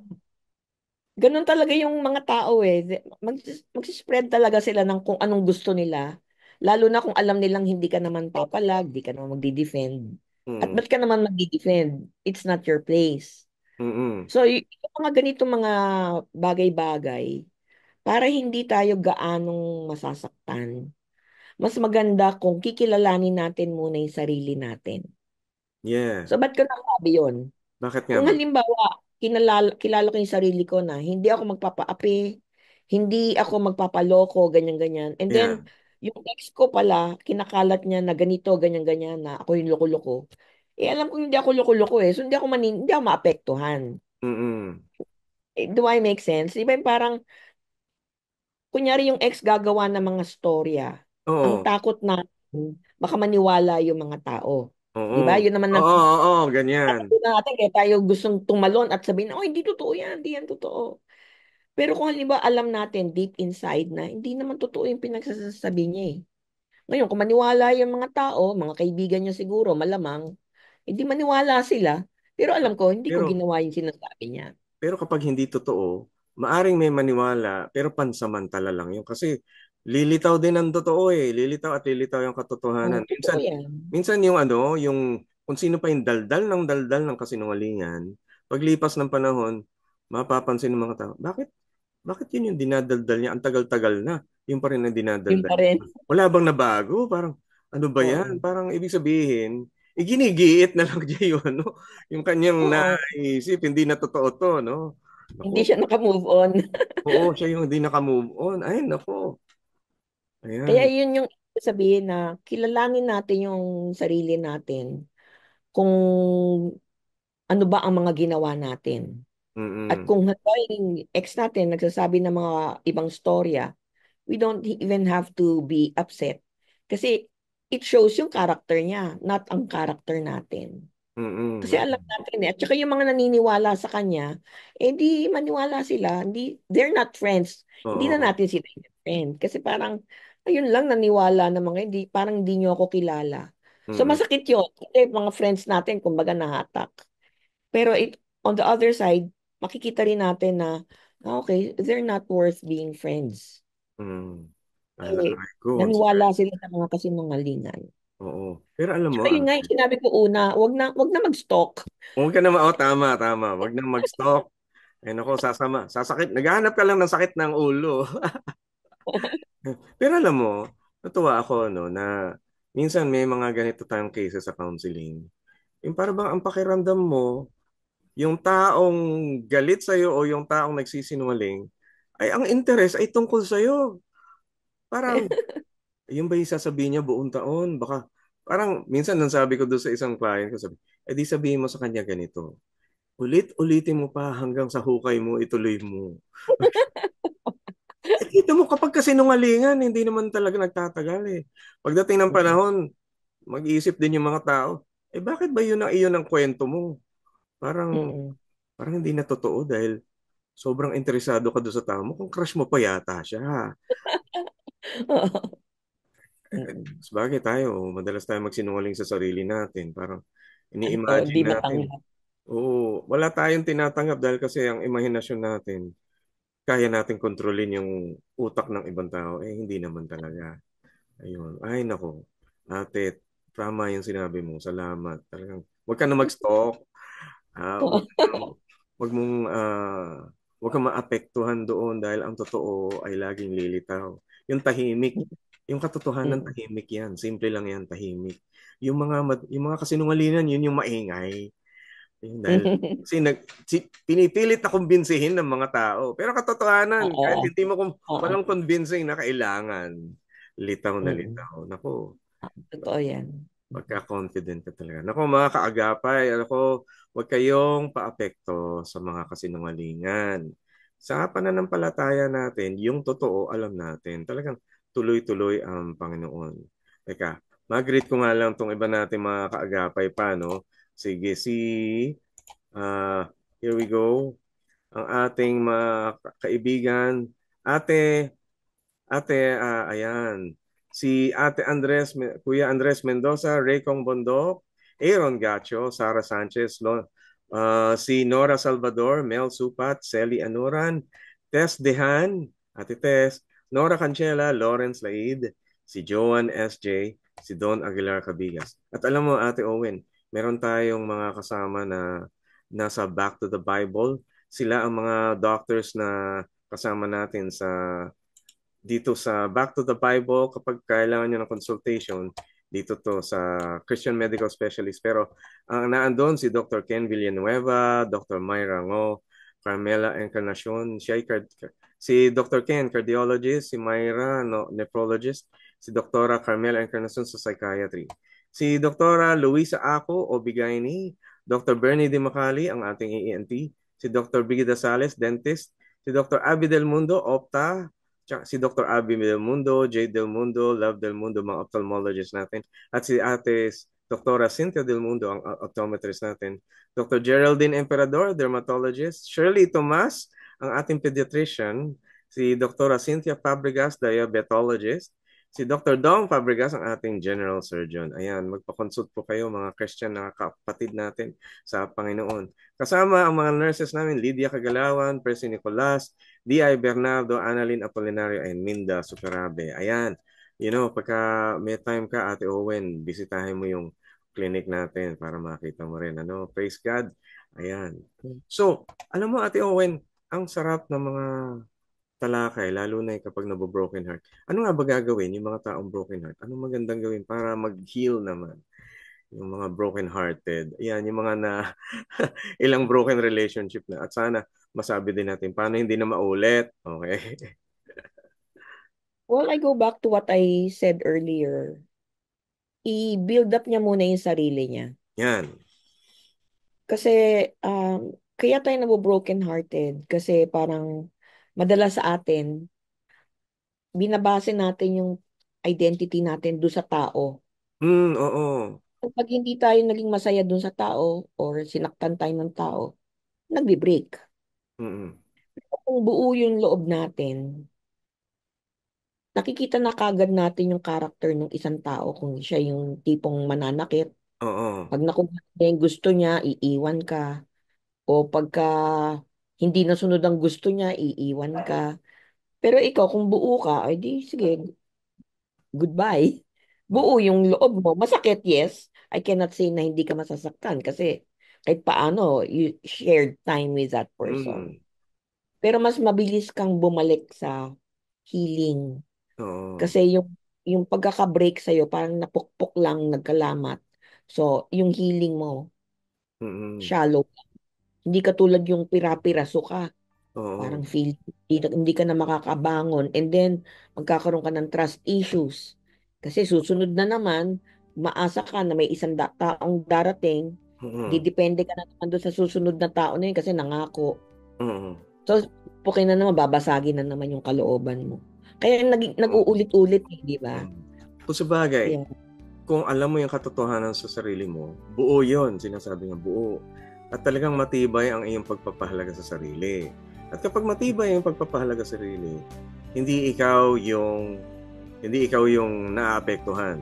Ganun talaga yung mga tao eh. Magsispread talaga sila ng kung anong gusto nila. Lalo na kung alam nilang hindi ka naman papalag, di ka naman magdi-defend. At Mm. ba't ka naman magdi-defend? It's not your place. Mm-mm. So, yung mga ganito mga bagay-bagay, para hindi tayo gaanong masasaktan, mas maganda kung kikilalanin natin muna yung sarili natin. Yeah. So, ba't ko nasabi yun? Bakit nga Kung ba? halimbawa, kilala ko yung sarili ko na hindi ako magpapaapi, hindi ako magpapaloko, ganyan-ganyan. And then, Yeah. yung ex ko pala, kinakalat niya na ganito, ganyan-ganyan, na ako yung loko-loko. Eh, alam ko hindi ako loko-loko eh. So, hindi ako maapektuhan. Mm-mm. Do I make sense? Di ba yung parang, kunyari yung ex gagawa ng mga storya, ang Oo. takot na baka maniwala yung mga tao. Oo. Di ba? Yun naman Oo, oo, ganyan. natin kaya tayo gustong tumalon at sabihin, oh, hindi totoo yan, hindi yan totoo. Pero kung halimbawa alam natin deep inside na hindi naman totoo yung pinagsasabi niya eh. Ngayon, kung maniwala yung mga tao, mga kaibigan niya siguro, malamang, hindi maniwala sila. Pero alam ko, hindi ko Pero ginawa yung sinasabi niya. Pero kapag hindi totoo, maaring may maniwala, pero pansamantala lang yun. Kasi lilitaw din ang totoo eh. Lilitaw at lilitaw yung katotohanan. Totoo Minsan, yan. minsan yung ano, yung kung sino pa yung daldal ng kasinungalingan, paglipas ng panahon, mapapansin ng mga tao, bakit yun yung dinadaldal niya? Ang tagal-tagal na. Yung pa rin ang Yun dinadaldal pa niya. rin. Wala bang nabago? Parang, ano ba yan? Oo. Parang ibig sabihin, iginigiit na lang niya yung, ano, yung kanyang Oo. naisip. Hindi na totoo to, no? Hindi Naku, siya naka-move on. oo, siya yung hindi naka-move on. Ay, naku. Kaya Ayan. yun yung sabihin na kilalanin natin yung sarili natin kung ano ba ang mga ginawa natin. At Mm-mm. kung halimbawa yung ex natin nagsasabi ng mga ibang storya, we don't even have to be upset. Kasi it shows yung character niya, not ang character natin. Kasi Mm-mm. alam natin eh. At saka yung mga naniniwala sa kanya, eh di maniwala sila. Hindi, they're not friends. Hindi na Oo. natin sila yung friend. Kasi parang, ayun lang, naniwala na mga hindi, parang hindi nyo ako kilala. So Mm-mm. masakit yun. Kasi mga friends natin, kumbaga nahatak. Pero on the other side, makikita rin natin na, okay, they're not worth being friends. Mm. Eh, Aray ko, ang naniwala sakit. sila sa mga kasinungalingan. Oo. Pero alam mo, Tsaka yun nga yung sinabi ko una, wag na mag-stalk. huwag ka na oh, tama, tama. Huwag nang mag-stalk. Ay, nako, sasakit. Naghahanap ka lang ng sakit ng ulo. Pero alam mo, natuwa ako, no, na minsan may mga ganito tayong cases sa counseling. Yung para bang ang pakiramdam mo, yung taong galit sa'yo o yung taong nagsisinungaling, ay ang interest ay tungkol sa'yo. Parang, yun ba yung sasabihin niya buong taon? Baka, parang, minsan nang sabi ko doon sa isang client ko, sabi, di sabihin mo sa kanya ganito. Ulit-ulitin mo pa hanggang sa hukay mo, ituloy mo. Dito mo kapag kasinungalingan, hindi naman talaga nagtatagal eh. Pagdating ng panahon, mag-iisip din yung mga tao, bakit ba yun ang iyon ang kwento mo? Parang, Mm-mm. parang hindi na totoo dahil sobrang interesado ka doon sa tao mo. Kung crush mo pa yata siya. Mm-mm. Sabagay tayo, madalas tayo magsinungaling sa sarili natin. Parang Ano, di ini-imagine natin. matanggap. Oo, wala tayong tinatanggap dahil kasi ang imahinasyon natin, kaya natin kontrolin yung utak ng ibang tao. Hindi naman talaga. Ayun. Ay, nako. Ate, tama yung sinabi mo. Salamat. Talagang, huwag ka na mag-stalk. Ah, wag, wag mong, wag kang maapektuhan doon dahil ang totoo ay laging lilitaw. Yung tahimik, yung katotohanan Mm. tahimik yan. Simple lang yan, tahimik. Yung mga kasinungalingan, yun yung maingay. Dahil kasi pinipilit na kumbinsihin ng mga tao. Pero katotohanan, kahit Oo. hindi mo Oo. walang convincing na kailangan, litaw na Mm. litaw. Naku, Totoo yan. pagka-confident ka talaga. Naku, mga kaagapay, huwag kayong paapekto sa mga kasinungalingan. Sa pananampalataya natin, yung totoo, alam natin. Talagang tuloy-tuloy ang Panginoon. Teka, mag-greet ko nga lang tong iba natin mga kaagapay pa, no? Sige, here we go. Ang ating mga kaibigan, ate, ayan. Si Ate Andres, Kuya Andres Mendoza, Raycong Bondok, Aaron Gacho, Sara Sanchez, si Nora Salvador, Mel Supat, Selly Anuran, Tess Dehan, Ate Tess, Nora Canchela, Lawrence Laid, si Joan SJ, si Don Aguilar Cabigas. At alam mo, Ate Owen, meron tayong mga kasama na nasa Back to the Bible. Sila ang mga doctors na kasama natin dito sa Back to the Bible kapag kailangan nyo ng consultation dito to sa Christian Medical Specialist. Pero ang naandun si Dr. Ken Villanueva, Dr. Myra Ngo, Carmela Encarnacion, si Dr. Ken, cardiologist, si Myra, nephrologist, si Dr. Carmela Encarnacion sa psychiatry. Si Dr. Luisa Ako, OB-GYN, Dr. Bernie De Macali, ang ating ENT, si Dr. Brigida Sales, dentist, si Dr. Abby Del Mundo, Opta, si Dr. Abby Del Mundo, Jade Del Mundo, Love Del Mundo, mga ophthalmologist natin. At si Ate Dr. Cynthia Del Mundo, ang optometrist natin. Dr. Geraldine Emperador, dermatologist. Shirley Tomas, ang ating pediatrician. Si Dr. Cynthia Fabregas, diabetologist. Si Dr. Dong Fabregas, ang ating general surgeon. Ayan, magpa-consult po kayo mga Christian na kapatid natin sa Panginoon. Kasama ang mga nurses namin, Lydia Kagalawan, Percy Nicolas, D.I. Bernardo, Annalyn Apolinario, and Minda Superabe. Ayan, pagka may time ka, Ate Owen, bisitahin mo yung clinic natin para makita mo rin. Praise God. Ayan. So, alam mo, Ate Owen, ang sarap ng mga talakay, lalo na kapag nabo-broken heart. Ano nga ba gagawin yung mga taong broken heart? Anong magandang gawin para mag-heal naman? Yung mga broken-hearted. Ayan, yung mga na ilang broken relationship na. At sana masabi din natin paano hindi na maulit. Okay? Well, I go back to what I said earlier. I-build up niya muna yung sarili niya. Yan. Kasi, kaya tayo nabo-broken hearted. Kasi parang madalas sa atin, binabase natin yung identity natin doon sa tao. Oo. Pag hindi tayo naging masaya doon sa tao or sinaktan tayo ng tao, nagbi-break. Mm-mm. Kung buo yung loob natin, nakikita na kagad natin yung character ng isang tao kung siya yung tipong mananakit. Oo. Pag nakuha niya yung gusto niya, iiwan ka. O pagka hindi nasunod ang gusto niya, iiwan ka. Pero ikaw, kung buo ka, ay di, sige, goodbye. Oo. Buo yung loob mo. Masakit, yes. I cannot say na hindi ka masasaktan kasi kahit paano, you shared time with that person. Mm. Pero mas mabilis kang bumalik sa healing. Oo. Kasi yung pagkaka-break sa'yo, parang napukpok lang, nagkalamat. So, yung healing mo, Mm-mm. shallow. Hindi katulad yung pira-piraso ka. Oo. Parang feel, hindi ka na makakabangon. And then, magkakaroon ka ng trust issues. Kasi susunod na naman, maasa ka na may isang taong darating, Mm-mm. didepende ka na naman doon sa susunod na tao na yun kasi nangako. Mm-mm. So, pukin na naman, babasagin na naman yung kalooban mo. Kaya nag-uulit-ulit, di ba? Kung sa bagay, Yeah. kung alam mo yung katotohanan sa sarili mo, buo yon, sinasabi nga buo. At talagang matibay ang iyong pagpapahalaga sa sarili. At kapag matibay ang pagpapahalaga sa sarili, hindi ikaw yung naaapektuhan.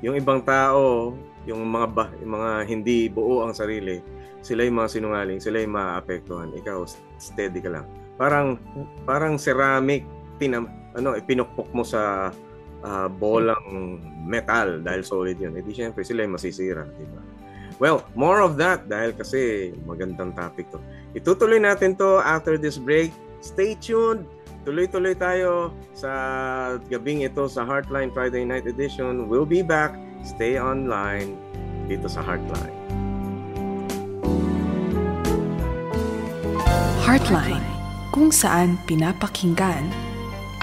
Yung ibang tao, yung mga hindi buo ang sarili, sila yung mga sinungaling, sila yung maaapektuhan. Ikaw, steady ka lang. Parang ceramic, ipinukpok mo sa bolang metal dahil solid yun. Di syempre, sila yung masisira. Diba? Well, more of that dahil kasi magandang topic to. Itutuloy natin to after this break. Stay tuned. Tuloy-tuloy tayo sa gabing ito sa Heartline Friday Night Edition. We'll be back. Stay online dito sa Heartline. Heartline, kung saan pinapakinggan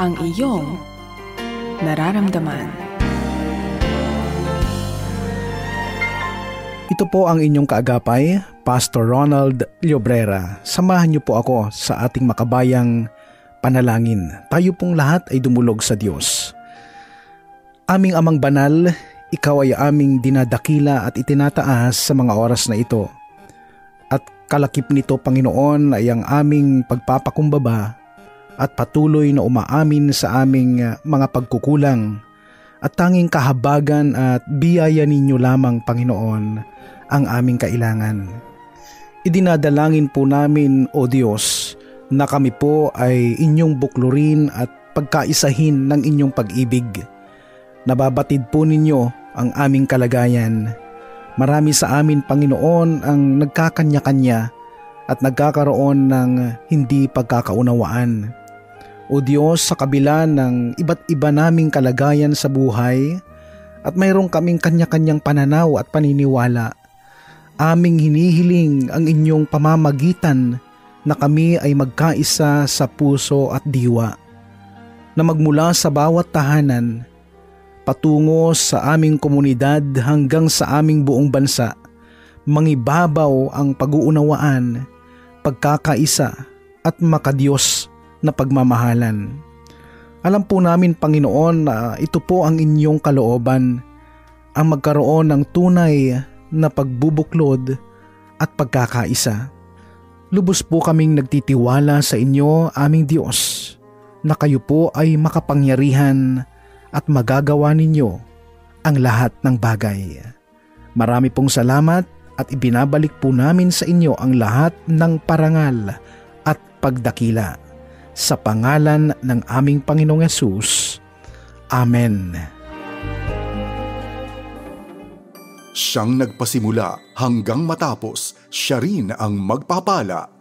ang iyong nararamdaman. Ito po ang inyong kaagapay, Pastor Ronald Llobrera. Samahan niyo po ako sa ating makabayang panalangin. Tayo pong lahat ay dumulog sa Diyos. Aming Amang Banal, Ikaw ay aming dinadakila at itinataas sa mga oras na ito. At kalakip nito, Panginoon, ay ang aming pagpapakumbaba at patuloy na umaamin sa aming mga pagkukulang at tanging kahabagan at biyaya ninyo lamang, Panginoon, ang aming kailangan. Idinadalangin po namin, O Diyos, na kami po ay inyong buklurin at pagkaisahin ng inyong pag-ibig. Nababatid po ninyo ang aming kalagayan. Marami sa amin, Panginoon, ang nagkakanya-kanya at nagkakaroon ng hindi pagkakaunawaan. O Diyos, sa kabila ng iba't iba naming kalagayan sa buhay at mayroong kaming kanya-kanyang pananaw at paniniwala, aming hinihiling ang inyong pamamagitan na kami ay magkaisa sa puso at diwa, na magmula sa bawat tahanan patungo sa aming komunidad hanggang sa aming buong bansa, mangibabaw ang pag-uunawaan, pagkakaisa at makadiyos na pagmamahalan. Alam po namin, Panginoon, na ito po ang inyong kalooban, ang magkaroon ng tunay na pagbubuklod at pagkakaisa. Lubos po kaming nagtitiwala sa inyo, aming Diyos, na kayo po ay makapangyarihan at magagawa ninyo ang lahat ng bagay. Marami pong salamat at ibinabalik po namin sa inyo ang lahat ng parangal at pagdakila. Sa pangalan ng aming Panginoong Hesus. Amen. Siyang nagpasimula hanggang matapos, siya rin ang magpapala.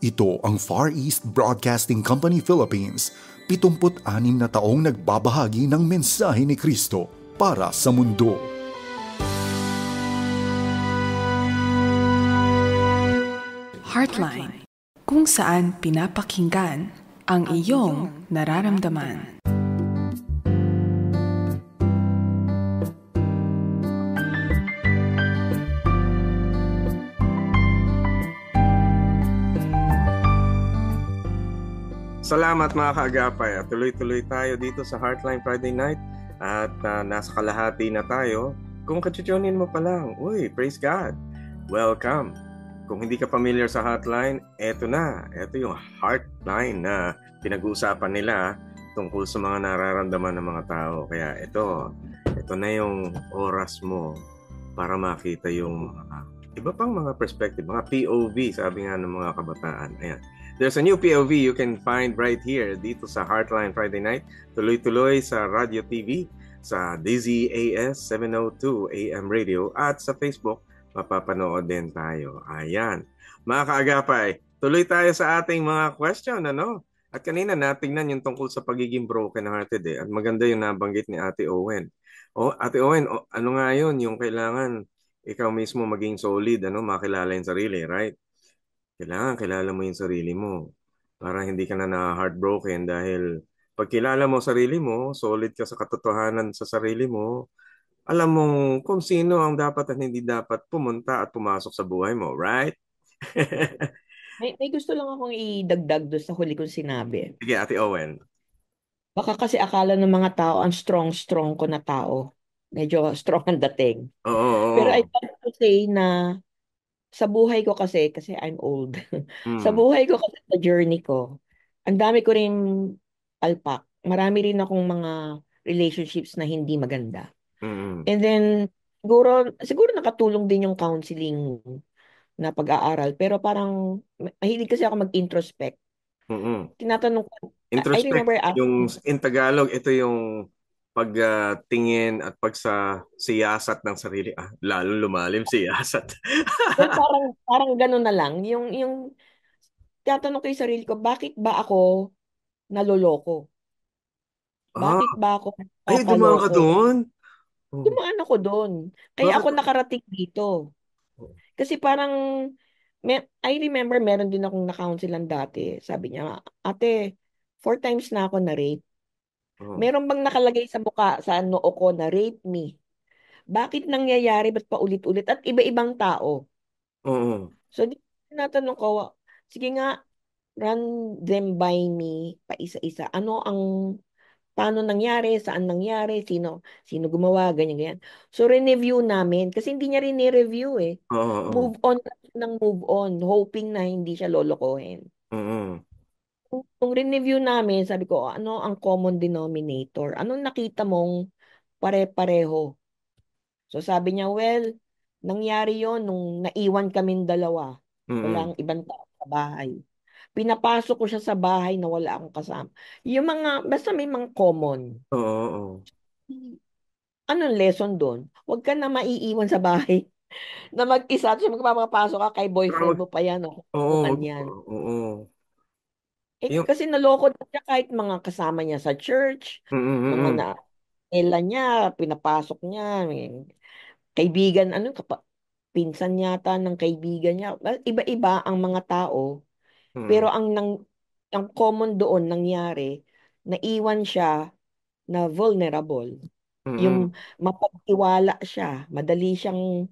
Ito ang Far East Broadcasting Company Philippines, 76 na taong nagbabahagi ng mensahe ni Kristo para sa mundo. Heartline, kung saan pinapakinggan ang iyong nararamdaman. Salamat mga kaagapay at tuloy-tuloy tayo dito sa Heartline Friday Night at nasa kalahati na tayo. Kung kachuchonin mo pa lang, uy, praise God, welcome. Kung hindi ka familiar sa Hotline, eto na, eto yung Heartline na pinag-uusapan nila tungkol sa mga nararamdaman ng mga tao. Kaya ito na yung oras mo para makita yung iba pang mga perspective, mga POV, sabi nga ng mga kabataan. Ayan. There's a new POV you can find right here dito sa Heartline Friday Night. Tuloy-tuloy sa Radio TV, sa DZAS 702 AM Radio at sa Facebook, mapapanood din tayo. Ayan. Mga kaagapay, tuloy tayo sa ating mga question, ano? At kanina natingnan yung tungkol sa pagiging broken-hearted At maganda yung nabanggit ni Ate Owen. Ate Owen, ano nga yun? Yung kailangan ikaw mismo maging solid, makilala yung sarili, right? Kailangan kilala mo yung sarili mo para hindi ka na heartbroken dahil pag kilala mo sarili mo, solid ka sa katotohanan sa sarili mo, alam mong kung sino ang dapat at hindi dapat pumunta at pumasok sa buhay mo, right? May gusto lang akong idagdag doon sa huli kong sinabi. Sige, Ate Owen. Baka kasi akala ng mga tao, ang strong ko na tao. Medyo strong ang dating. Oo. Pero I want to say na sa buhay ko kasi I'm old. Sa buhay ko kasi, sa journey ko, ang dami ko rin palpak. Marami rin akong mga relationships na hindi maganda. And then, siguro nakatulong din yung counseling na pag-aaral. Pero parang, mahilig kasi ako mag-introspect. Tinatanong ko, I remember yung in Tagalog, ito yung pagtingin at pagsasiyasat ng sarili. Lalo lumalim siyasat. parang gano'n na lang. Yung tatanong ko yung sarili ko, bakit ba ako naloloko? Bakit ba ako Ay, dumaan ka doon? Dumaan ako doon. Kaya ako nakarating dito. Kasi parang I remember meron din akong na-counselan dati. Sabi niya, ate, 4 times na ako na-rape. Oo. Meron bang nakalagay sa mukha, sa noo ko na rape me? Bakit nangyayari? Ba't pa ulit-ulit? At iba-ibang tao. Oo. So, tinatanong ko, sige nga, run them by me pa isa-isa. Paano nangyari, saan nangyari, sino gumawa, ganyan, ganyan. So, re-review namin. Kasi hindi niya rin ni-review eh. Oo. Oo. Move on ng move on, hoping na hindi siya lolokohin. Oo. Kung re-review namin, sabi ko, ano ang common denominator? Anong nakita mong pare-pareho? So sabi niya, well, nangyari yon nung naiwan kaming dalawa. Oo. Walang ibang tao sa bahay. Pinapasok ko siya sa bahay na wala akong kasama. Yung mga, basta may mga common. Oo. Anong lesson doon? Huwag ka na maiiwan sa bahay na mag-isa. Tapos magpapapasok ka kay boyfriend Tawag. mo pa yan. O, Oo. kukuhan Wag. yan. Oo. Yung. Kasi naloko na siya kahit mga kasama niya sa church, mga Mm. nila niya, pinapasok niya, kaibigan, pinsan yata ng kaibigan niya. Well, iba-iba ang mga tao, pero Mm. ang common doon nangyari, naiwan siya na vulnerable. Mm. Yung mapagtiwala siya, madali siyang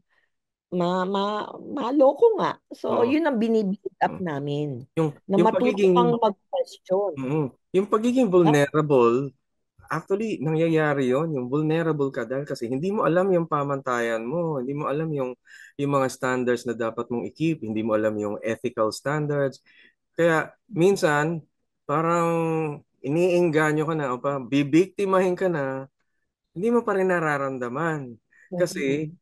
maloko nga. So, Oo. yun ang binibuild up Mm. namin. Yung Na yung matuto kang pagiging mag-question. yung pagiging vulnerable, actually nangyayari yon, yung vulnerable ka dahil kasi hindi mo alam yung pamantayan mo, hindi mo alam yung mga standards na dapat mong i-keep, hindi mo alam yung ethical standards. Kaya minsan parang iniengganyo ka na o pa bibiktimahin ka na, hindi mo pa rin nararamdaman kasi Mm.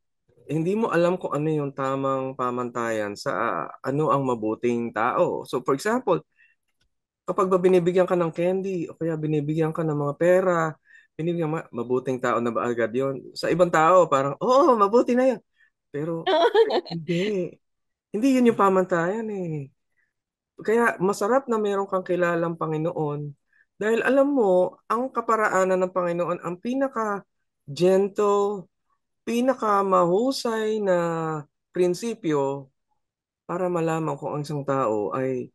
hindi mo alam kung ano yung tamang pamantayan sa ano ang mabuting tao. So for example, kapag ba binibigyan ka ng candy o kaya binibigyan ka ng mga pera, mabuting tao na ba agad yon? Sa ibang tao, parang, oo, mabuti na yan. Pero hindi. Hindi yun yung pamantayan eh. Kaya masarap na meron kang kilalang Panginoon dahil alam mo, ang kaparaanan ng Panginoon, ang pinaka-gentle, pinaka-mahusay na prinsipyo para malaman kung ang isang tao ay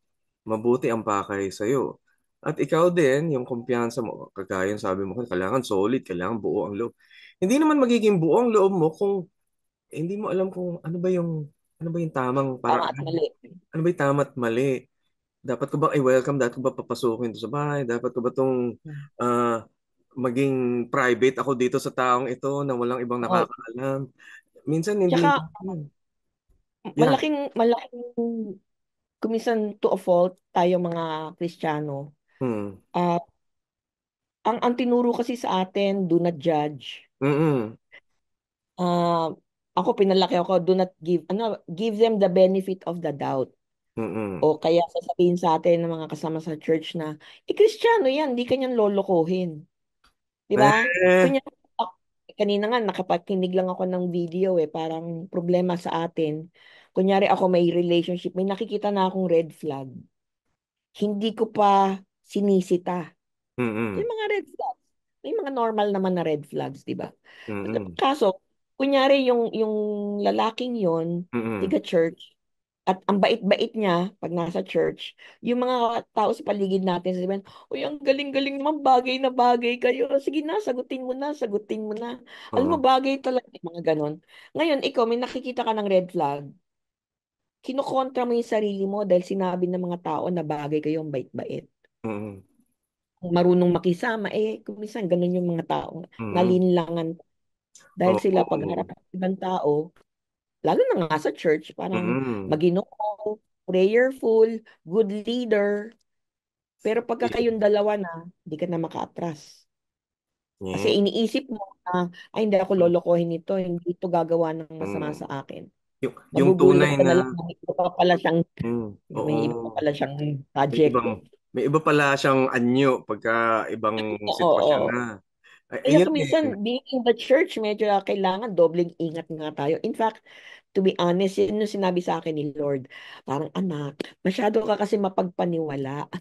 mabuti ang pakay sa'yo. At ikaw din, yung kumpiyansa mo, kagaya yung sabi mo, kailangan solid, kailangan buo ang loob. Hindi naman magiging buo ang loob mo kung hindi mo alam kung ano ba yung tamang Tama at paraan. mali. Ano ba yung tama at mali? Dapat ko ba i-welcome? Dapat ko ba papasukin to sa bahay? Dapat ko ba itong ah, maging private ako dito sa taong ito na walang ibang Oh, nakakaalam? Minsan hindi. tsaka Yeah. malaking kumisan to a fault tayo mga Kristiyano. Hmm. Ah, ang tinuro kasi sa atin, do not judge. Mm-mm. Ah, ako pinalaki ako, do not give them the benefit of the doubt. Mm-mm. O kaya sasabihin sa atin ng mga kasama sa church na, Kristiyano yan, di kanyan lolokohin. Di ba? Eh. Kunya, kanina nga nakapakinig lang ako ng video parang problema sa atin. Kunyari ako may relationship, may nakikita na akong red flag. Hindi ko pa sinisita. Mm-mm. Yung mga red flags. May mga normal naman na red flags, di ba? Mm-mm. Kaso, kunyari yung lalaking yon, Mm-mm. tiga church, at ang bait-bait niya pag nasa church, yung mga tao sa paligid natin, sabihin, uy, ang galing-galing naman, bagay na bagay kayo. Sige na, sagutin mo na, sagutin mo na. Alam mo, Oo. bagay talaga yung mga ganon. Ngayon, ikaw, may nakikita ka ng red flag, kinukontra mo yung sarili mo dahil sinabi ng mga tao na bagay kayo ang bait-bait. Mm-mm. Kung marunong makisama, kumisan ganun yung mga tao, Mm-mm. nalinlangan dahil sila pagharap Oo. ng ibang tao, lalo na nga sa church, parang Mm-mm. maginoo, prayerful, good leader. Pero pagka kayong dalawa na, hindi ka na makaatras. Kasi Yeah. iniisip mo na, ay hindi ako lolokohin nito, hindi ito gagawa ng masama Mm. sa akin. Yung Magugulat tunay ka na na lang, oo. may iba pa pala siyang May project. ibang may iba pala siyang anyo pagka ibang Oo, sitwasyon oo. na. Kaya Ayun din. kuminsan, being in the church, medyo kailangan dobleng ingat nga tayo. In fact, to be honest, yun yung sinabi sa akin ni Lord. Parang, anak, masyado ka kasi mapagpaniwala.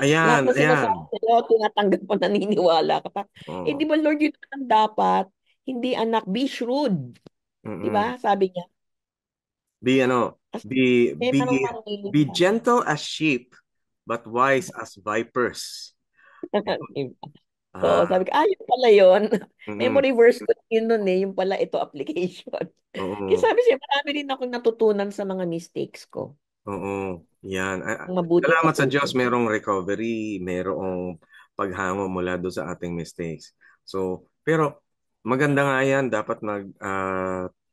Lahat Ayan, na ayan. sinasabi sa'yo, tinatanggap mo, naniniwala ka pa. Di Oo. ba, Lord, yun ang dapat. Hindi, anak, be shrewd. Di Mm-mm. ba? Sabi niya. Be ano, Kasi Be may be mga manlilin be pa. gentle as sheep, but wise as vipers. Diba? So, Ah, sabi ko, yun pala yun. mm, Memory verse ko yun nun eh. Yung pala ito application. Kasi oo. sabi siya, marami rin akong natutunan sa mga mistakes ko. Oo, yan. Ang mabuting Salamat sa Diyos, matuto. merong recovery, merong paghango mula doon sa ating mistakes. So, pero maganda nga yan, dapat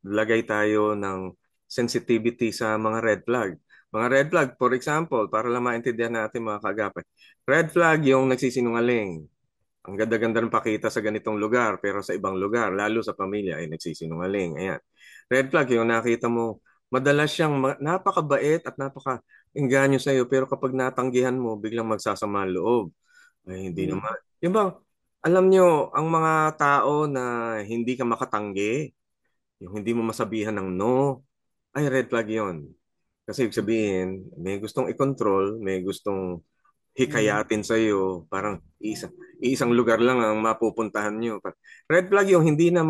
lagay tayo ng sensitivity sa mga red flag. Mga red flag, for example, para lang maintindihan natin mga kaagapay. Red flag yung nagsisinungaling. Ang ganda-ganda ng pakita sa ganitong lugar, pero sa ibang lugar, lalo sa pamilya, ay nagsisinungaling. Ayan. Red flag, yung nakita mo, madalas siyang napakabait at napaka-engganyo sa'yo, pero kapag natanggihan mo, biglang magsasama ang loob. Ay, hindi Mm. naman. Yung bang, alam nyo, ang mga tao na hindi ka makatanggi, yung hindi mo masabihan ng no, ay red flag yon. Kasi ibig sabihin, may gustong i-control, may gustong Mm. hikayatin sa iyo, parang isang lugar lang ang mapupuntahan nyo. Red flag yung hindi na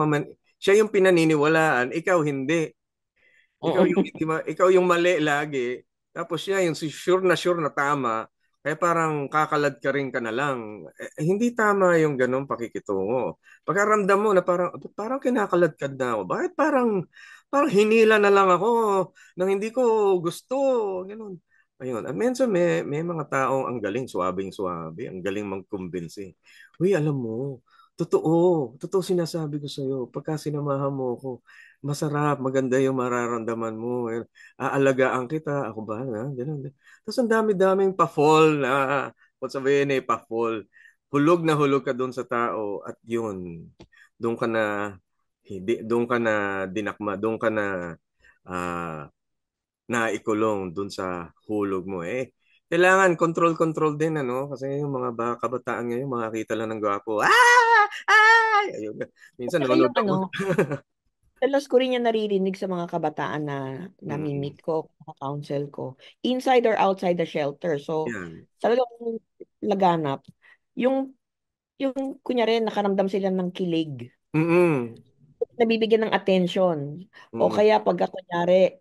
siya yung pinaniniwalaan, ikaw hindi. Ikaw yung mali lagi. Tapos siya yung sure na tama, kaya parang kakalad ka rin ka na lang. Hindi tama yung ganong pakikitungo. Pagkaramdam mo na parang kinakalad-kad na ako. Bakit parang hinila na lang ako nang hindi ko gusto. Ganun. Ayun. At minsan may mga taong ang galing, suwabing-suwabe, ang galing mag-convince. Uy, alam mo, totoo sinasabi ko sa'yo. Pagka sinamahan mo ako, masarap, maganda yung mararamdaman mo. Aalagaan kita, ako ba na? Ganun. Tapos ang dami-daming pa-fall na, kung sabihin pa-fall. Hulog na hulog ka doon sa tao at yun, doon ka na, doon ka na dinakma, doon ka na ah, naikulong doon sa hulog mo. Kailangan control din, ano? Kasi yung mga kabataan ngayon, makakita lang ng gwapo. Ayun. Minsan, Saka nanonood yung ako. dalas ko rin yan naririnig sa mga kabataan na Mm, nami-meet ko, mga counsel ko, inside or outside the shelter. So, yan. talagang laganap. Yung, yung kunyari, nakaramdam sila ng kilig, Mm-mm. nabibigyan ng attention. O Mm. kaya pagka kunyari,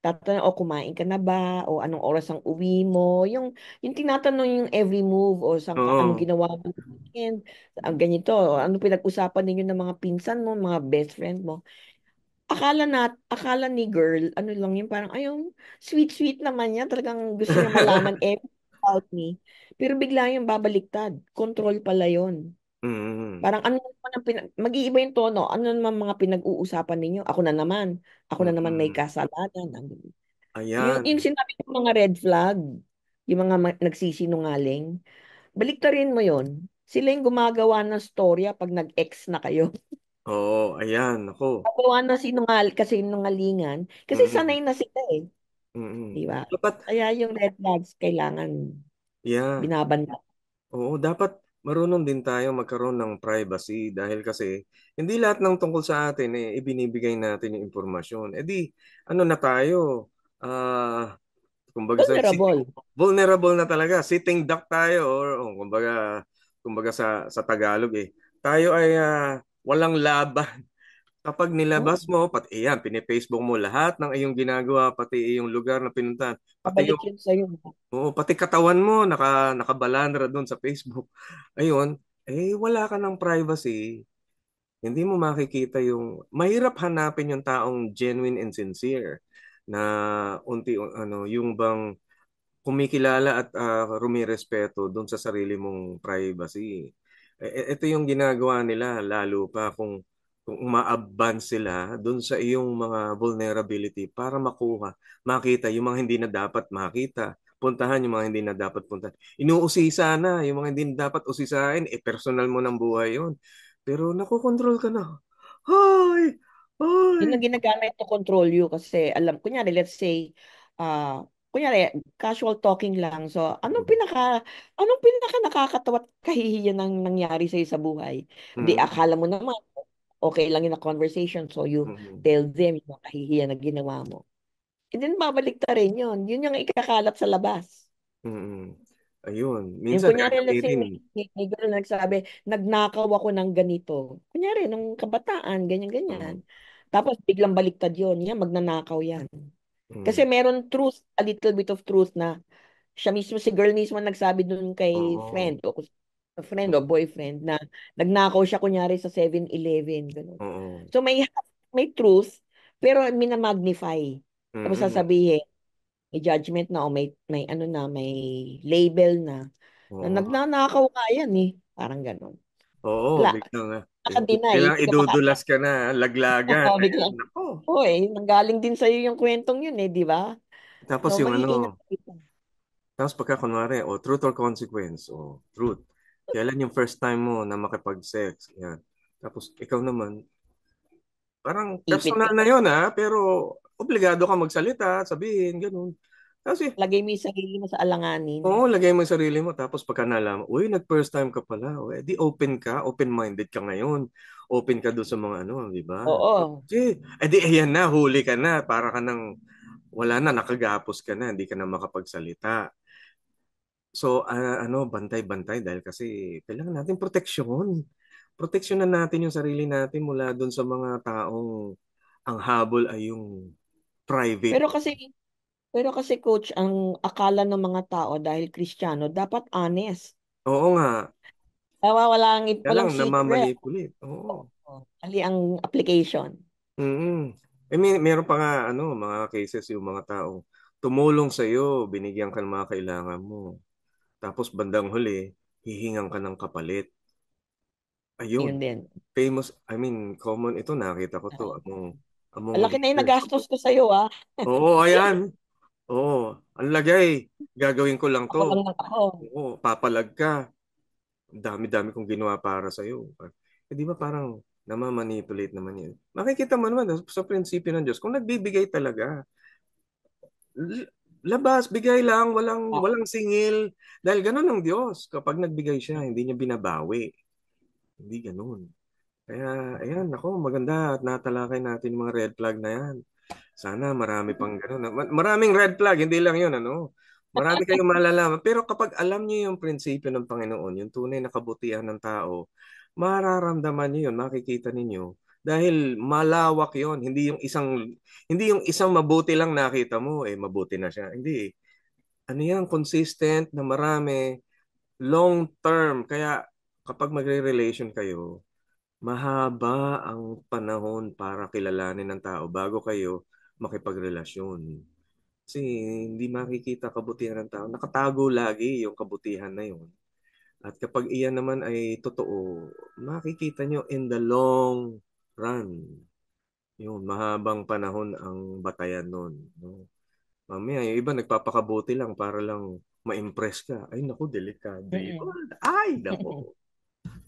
tatanong, o kumain ka na ba? O anong oras ang uwi mo? Yung tinatanong yung every move o anong Oo. ginawa mo ng weekend, ang ganito, o ano pinag-usapan ninyo ng mga pinsan mo, mga best friend mo. Akala ni girl, ano lang yun, parang, ayun, sweet-sweet naman niya. Talagang gusto niya malaman everything about me. Pero bigla yung babaliktad. Control pala yun. Mm. Parang ano naman ang mag-iiba yung tono. Ano naman mga pinag-uusapan ninyo? Ako na naman. Ako na naman may Mm. kasalanan. Yung Ayan. sinabi ko mga red flag, yung mga nagsisinungaling, baliktarin mo yon. Sila yung gumagawa ng storya pag nag-ex na kayo. Oo, ayan. Ako. Gumagawa ng kasi sinungalingan. Kasi Mm. sanay na sila eh. Mm. Di ba? Dapat, Kaya yung red flags kailangan yeah. binabanda. Oo, dapat marunong din tayo magkaroon ng privacy dahil kasi hindi lahat ng tungkol sa atin ibinibigay natin yung impormasyon. Di, ano na tayo? Ah, kumbaga Vulnerable. vulnerable na talaga. Sitting duck tayo or kumbaga sa Tagalog Tayo ay walang laban. Kapag Oo, nilabas mo, pati iyan, pini-Facebook mo lahat ng iyong ginagawa, pati iyong lugar na pinuntahan, pati pabalik yun sa'yo. oo, pati katawan mo nakabalandra doon sa Facebook. Ayun, wala ka ng privacy. Hindi mo makikita mahirap hanapin yung taong genuine and sincere na yung bang kumikilala at rumirespeto doon sa sarili mong privacy. Ito yung ginagawa nila lalo pa kung uma-advance sila doon sa iyong mga vulnerability para makita yung mga hindi na dapat makita, puntahan yung mga hindi na dapat puntahan. Inuusisa na yung mga hindi na dapat usisain, personal mo ng buhay yon. Pero nakokontrol ka na. Hoy! Yun Hoy! ang ginagamit to control you kasi alam, kunyari, let's say, kunyari, casual talking lang. So, anong pinaka nakakatawa at kahihiyan ng nangyari sa'yo sa buhay? Hindi, Mm, akala mo naman, okay lang yung na conversation. So, you mm, tell them yung kahihiyan na ginawa mo. And then, babalik ta rin yun. Yun yung ikakalat sa labas. mm. Ayun, Yung minsan kunyari, let's say, gagamitin. may girl na nagsabi, nagnakaw ako ng ganito. Kunyari, nung kabataan, ganyan-ganyan. Mm, Tapos, biglang baliktad yun. Yan, magnanakaw yan. Kasi Mm. meron truth, a little bit of truth na siya mismo, si girl mismo nagsabi dun kay Oo. friend o boyfriend na nagnakaw siya kunyari sa 7-Eleven. Ganun. Oo. So may truth, pero minamagnify. Tapos Mm. sasabihin, may judgment na o may ano na, may label na Oo. nagnanakaw ka yan eh. Parang ganun. Oo, Wala. biglang Naka-deny. biglang Hindi ka idudulas ka na, laglagan. oh, Ayan, biglang, nako. Hoy, nanggaling din sa'yo yung kwentong yun eh, di ba? Tapos So, yung mag-iingat ano, ka. tapos pagka kunwari, truth or consequence, truth. Kailan yung first time mo na makipag-sex? Yan. Tapos ikaw naman, parang Ipit personal ka. na yun pero obligado ka magsalita, sabihin, ganun. Kasi, Lagay mo yung sarili mo sa alanganin. oo, lagay mo yung sarili mo, tapos pagka nalaman, uy, nag-first time ka pala, di open ka, open-minded ka ngayon. Open ka doon sa mga ano, di ba? Oo. Ayan na, huli ka na, para ka nang, wala na, nakagapos ka na, hindi ka na makapagsalita. So, bantay-bantay dahil kasi kailangan natin proteksyon. Proteksyonan natin yung sarili natin mula doon sa mga taong ang habol ay yung private. Pero kasi, pero kasi coach, ang akala ng mga tao dahil Kristiyano, dapat honest. Oo nga, kaya lang Walang secret. namamanipulate. Oo. Oh, ali ang application. Mm. Meron pa nga mga cases yung mga taong tumulong sa iyo, binigyan ka ng mga kailangan mo. Tapos bandang huli, hihingan ka ng kapalit. Ayun. Yun din. Famous, I mean, common ito, nakita ko to Oo. among Malaki na yung leaders. nagastos ko sa'yo, ah. Oo, ayan. Oo, ang lagay. Gagawin ko lang to. Ako lang ng ako. Oo, papalag ka. Ang dami-dami kong ginawa para sa iyo. Di ba parang namamanipulate naman yan? Makikita mo naman sa prinsipyo ng Diyos, kung nagbibigay talaga, l- labas, bigay lang, walang Ah, walang singil. Dahil ganun ang Diyos. Kapag nagbigay siya, hindi niya binabawi. Hindi ganun. Kaya, ayan, ako, maganda at natalakay natin yung mga red flag na yan. Sana marami pang gano'n. Maraming red flag, hindi lang yun, ano? Marami kayong malalaman. Pero kapag alam niyo yung prinsipyo ng Panginoon, yung tunay na kabutihan ng tao, mararamdaman niyo yun, makikita ninyo. Dahil malawak yon, hindi yung isang mabuti lang nakita mo, mabuti na siya. Hindi. Ano yan, consistent na marami, long term. Kaya kapag magre-relation kayo, mahaba ang panahon para kilalanin ng tao bago kayo makipagrelasyon. Kasi hindi makikita kabutihan ng tao. Nakatago lagi yung kabutihan na yun. At kapag iyan naman ay totoo, makikita nyo in the long run. Yun, mahabang panahon ang batayan nun. No? Mamaya, yung iba nagpapakabuti lang para lang ma-impress ka. Ay, naku, delikado yun. mm-mm. Ay, naku.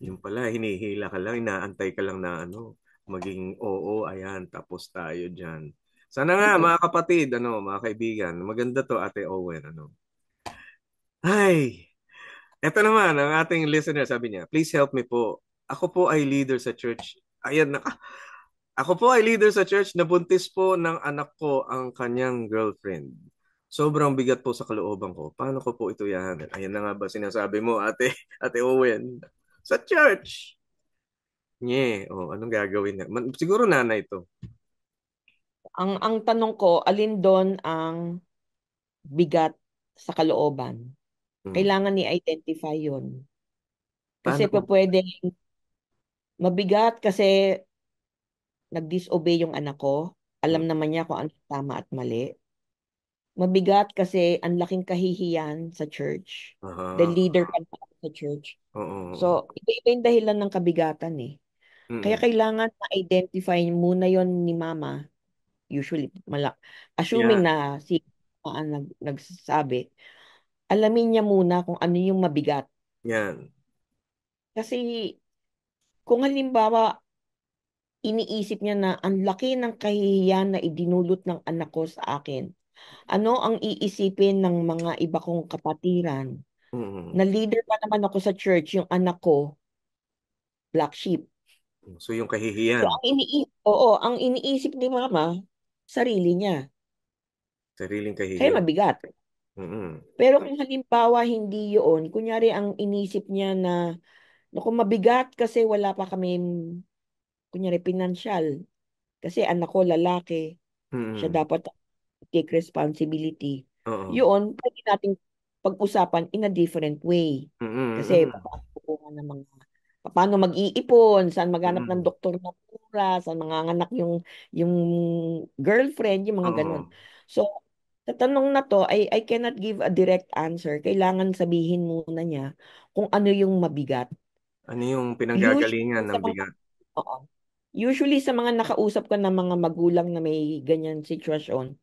Yung pala, hinihila ka lang, inaantay ka lang na maging oo, ayan, tapos tayo dyan. Sana nga, mga kapatid, mga kaibigan, maganda to, Ate Owen, Ay, eto naman, ang ating listener, sabi niya, please help me po. Ako po ay leader sa church. Ayan, ako po ay leader sa church, nabuntis po ng anak ko ang kanyang girlfriend. Sobrang bigat po sa kalooban ko. Paano ko po ito yan? Ayan na nga ba sinasabi mo, Ate Owen? Sa church. Anong gagawin niya? Siguro nanay to. Ang tanong ko, alin doon ang bigat sa kalooban? Hmm. Kailangan i-identify yun. Kasi Paano pa ko? pwede mabigat kasi nag-disobey yung anak ko. Hmm. Alam naman niya kung ano tama at mali. Mabigat kasi ang laking kahihiyan sa church. The Aha. leader pa naman sa church. Oo. So, iba-iba yung dahilan ng kabigatan eh. Kaya Mm. kailangan ma-identify muna yon ni mama. Usually, assuming Yan. na si mama ang nagsasabi, alamin niya muna kung ano yung mabigat. Yan. Kasi kung halimbawa, iniisip niya na ang laki ng kahihiyan na idinulot ng anak ko sa akin, ano ang iisipin ng mga iba kong kapatiran? Mm. Na leader pa naman ako sa church, yung anak ko, black sheep. So yung So kahihiyan, ang iniisip ni mama, sarili niya. sariling Kaya kahihiyan. mabigat. Mm. Pero kung halimbawa hindi yun, kunyari ang inisip niya na, naku, mabigat kasi wala pa kami, kunyari, pinansyal. Kasi anak ko lalaki, siya Mm. dapat take responsibility. Oo. Yun, pwede nating pag-usapan in a different way. Kasi Mm. paano ng mga paano mag-iipon, saan maghanap ng Mm. doktor na mura, saan manganganak yung girlfriend, yung mga ganun. Oo. So, sa tanong na to, I cannot give a direct answer. Kailangan sabihin muna niya kung ano yung mabigat. Ano yung Usually pinanggagalingan sa ng mga bigat? oo. Usually sa mga nakausap ko ng mga magulang na may ganyan sitwasyon,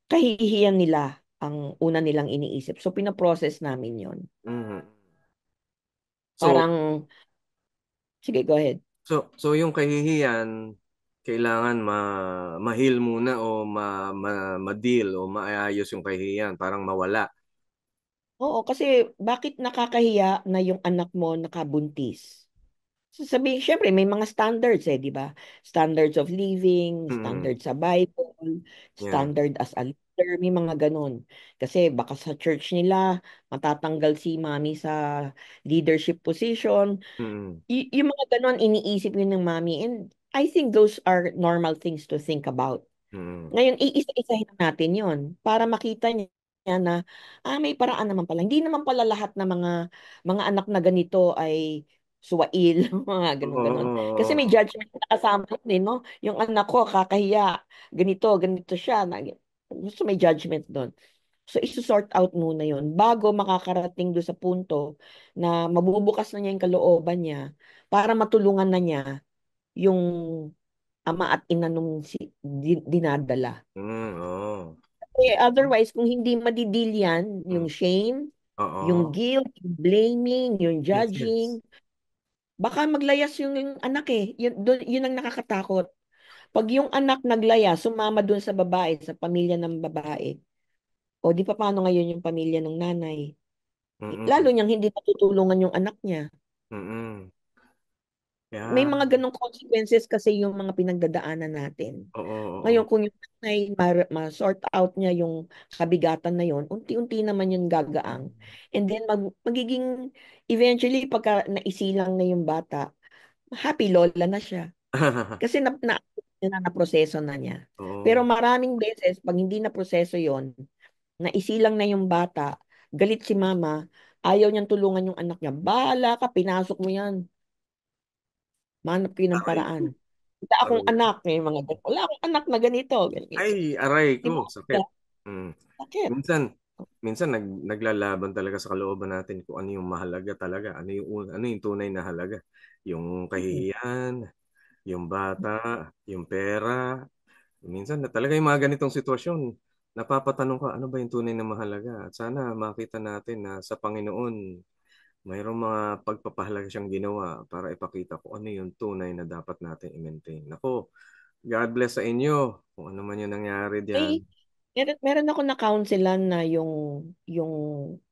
kahihiyan nila ang una nilang iniisip. So, pinaprocess namin yon. Mhm. So, Parang, sige, go ahead. so yung kahihiyan, kailangan ma-heal muna o ma-deal o maayos yung kahihiyan, parang mawala. Oo, kasi bakit nakakahiya na yung anak mo nakabuntis? Sasabihin, syempre, may mga standards di ba? Standards of living, Mm. standard sa Bible, Yeah. standard as a leader, may mga ganun. Kasi baka sa church nila, matatanggal si mami sa leadership position. Mm. Yung mga ganun, iniisip yun ng mami. And I think those are normal things to think about. Mm. Ngayon, iisa-isahin na natin yon para makita niya na, may paraan naman pala. Hindi naman pala lahat ng mga anak na ganito ay suwail, mga Oo, ganun-ganon. oo, Kasi may oo. judgment na kasama din, no? Yung anak ko, kakahiya, ganito, ganito siya. Gusto may judgment doon. So, isusort out muna yon bago makakarating doon sa punto na mabubukas na niya yung kalooban niya para matulungan na niya yung ama at ina nung dinadala. Oo. Eh, otherwise, kung hindi madidil yan, yung Mm. shame, yung Oo. guilt, yung blaming, yung Yes, yes. judging, baka maglayas yung anak yun ang nakakatakot. Pag yung anak naglaya, sumama dun sa babae, sa pamilya ng babae, o di pa paano ngayon yung pamilya ng nanay? Lalo Mm. niyang hindi natutulungan yung anak niya. Mm. May Yeah. mga ganong consequences kasi yung mga pinagdadaanan natin. Oo, Ngayon, oo. kung yung nanay ma-sort out niya yung kabigatan na yon, unti-unti naman yun gagaang. And then, magiging, eventually, pagka naisilang na yung bata, happy lola na siya. Kasi na proseso na niya. Pero Oo. maraming beses, pag hindi na proseso yon, naisilang na yung bata, galit si mama, ayaw niyang tulungan yung anak niya. Bahala ka, pinasok mo yan. Manap kayo ng Aray ko. paraan. Wala akong Aray ko. anak, may mga ganito. Wala akong anak na ganito. Ganito. Ay, aray Di ba? ko. Sakit. Mm. Sakit. Minsan, minsan naglalaban talaga sa kalooban natin kung ano yung mahalaga talaga. Ano yung tunay na halaga. Yung Mm. kahihiyan, yung bata, yung pera. Minsan na talaga yung mga ganitong sitwasyon. Napapatanong ka, ano ba yung tunay na mahalaga? At sana makita natin na sa Panginoon, mayroong mga pagpapahalaga siyang ginawa para ipakita kung ano yung tunay na dapat natin i-maintain. Nako, God bless sa inyo kung ano man yung nangyari diyan. May, meron ako na counselan na yung,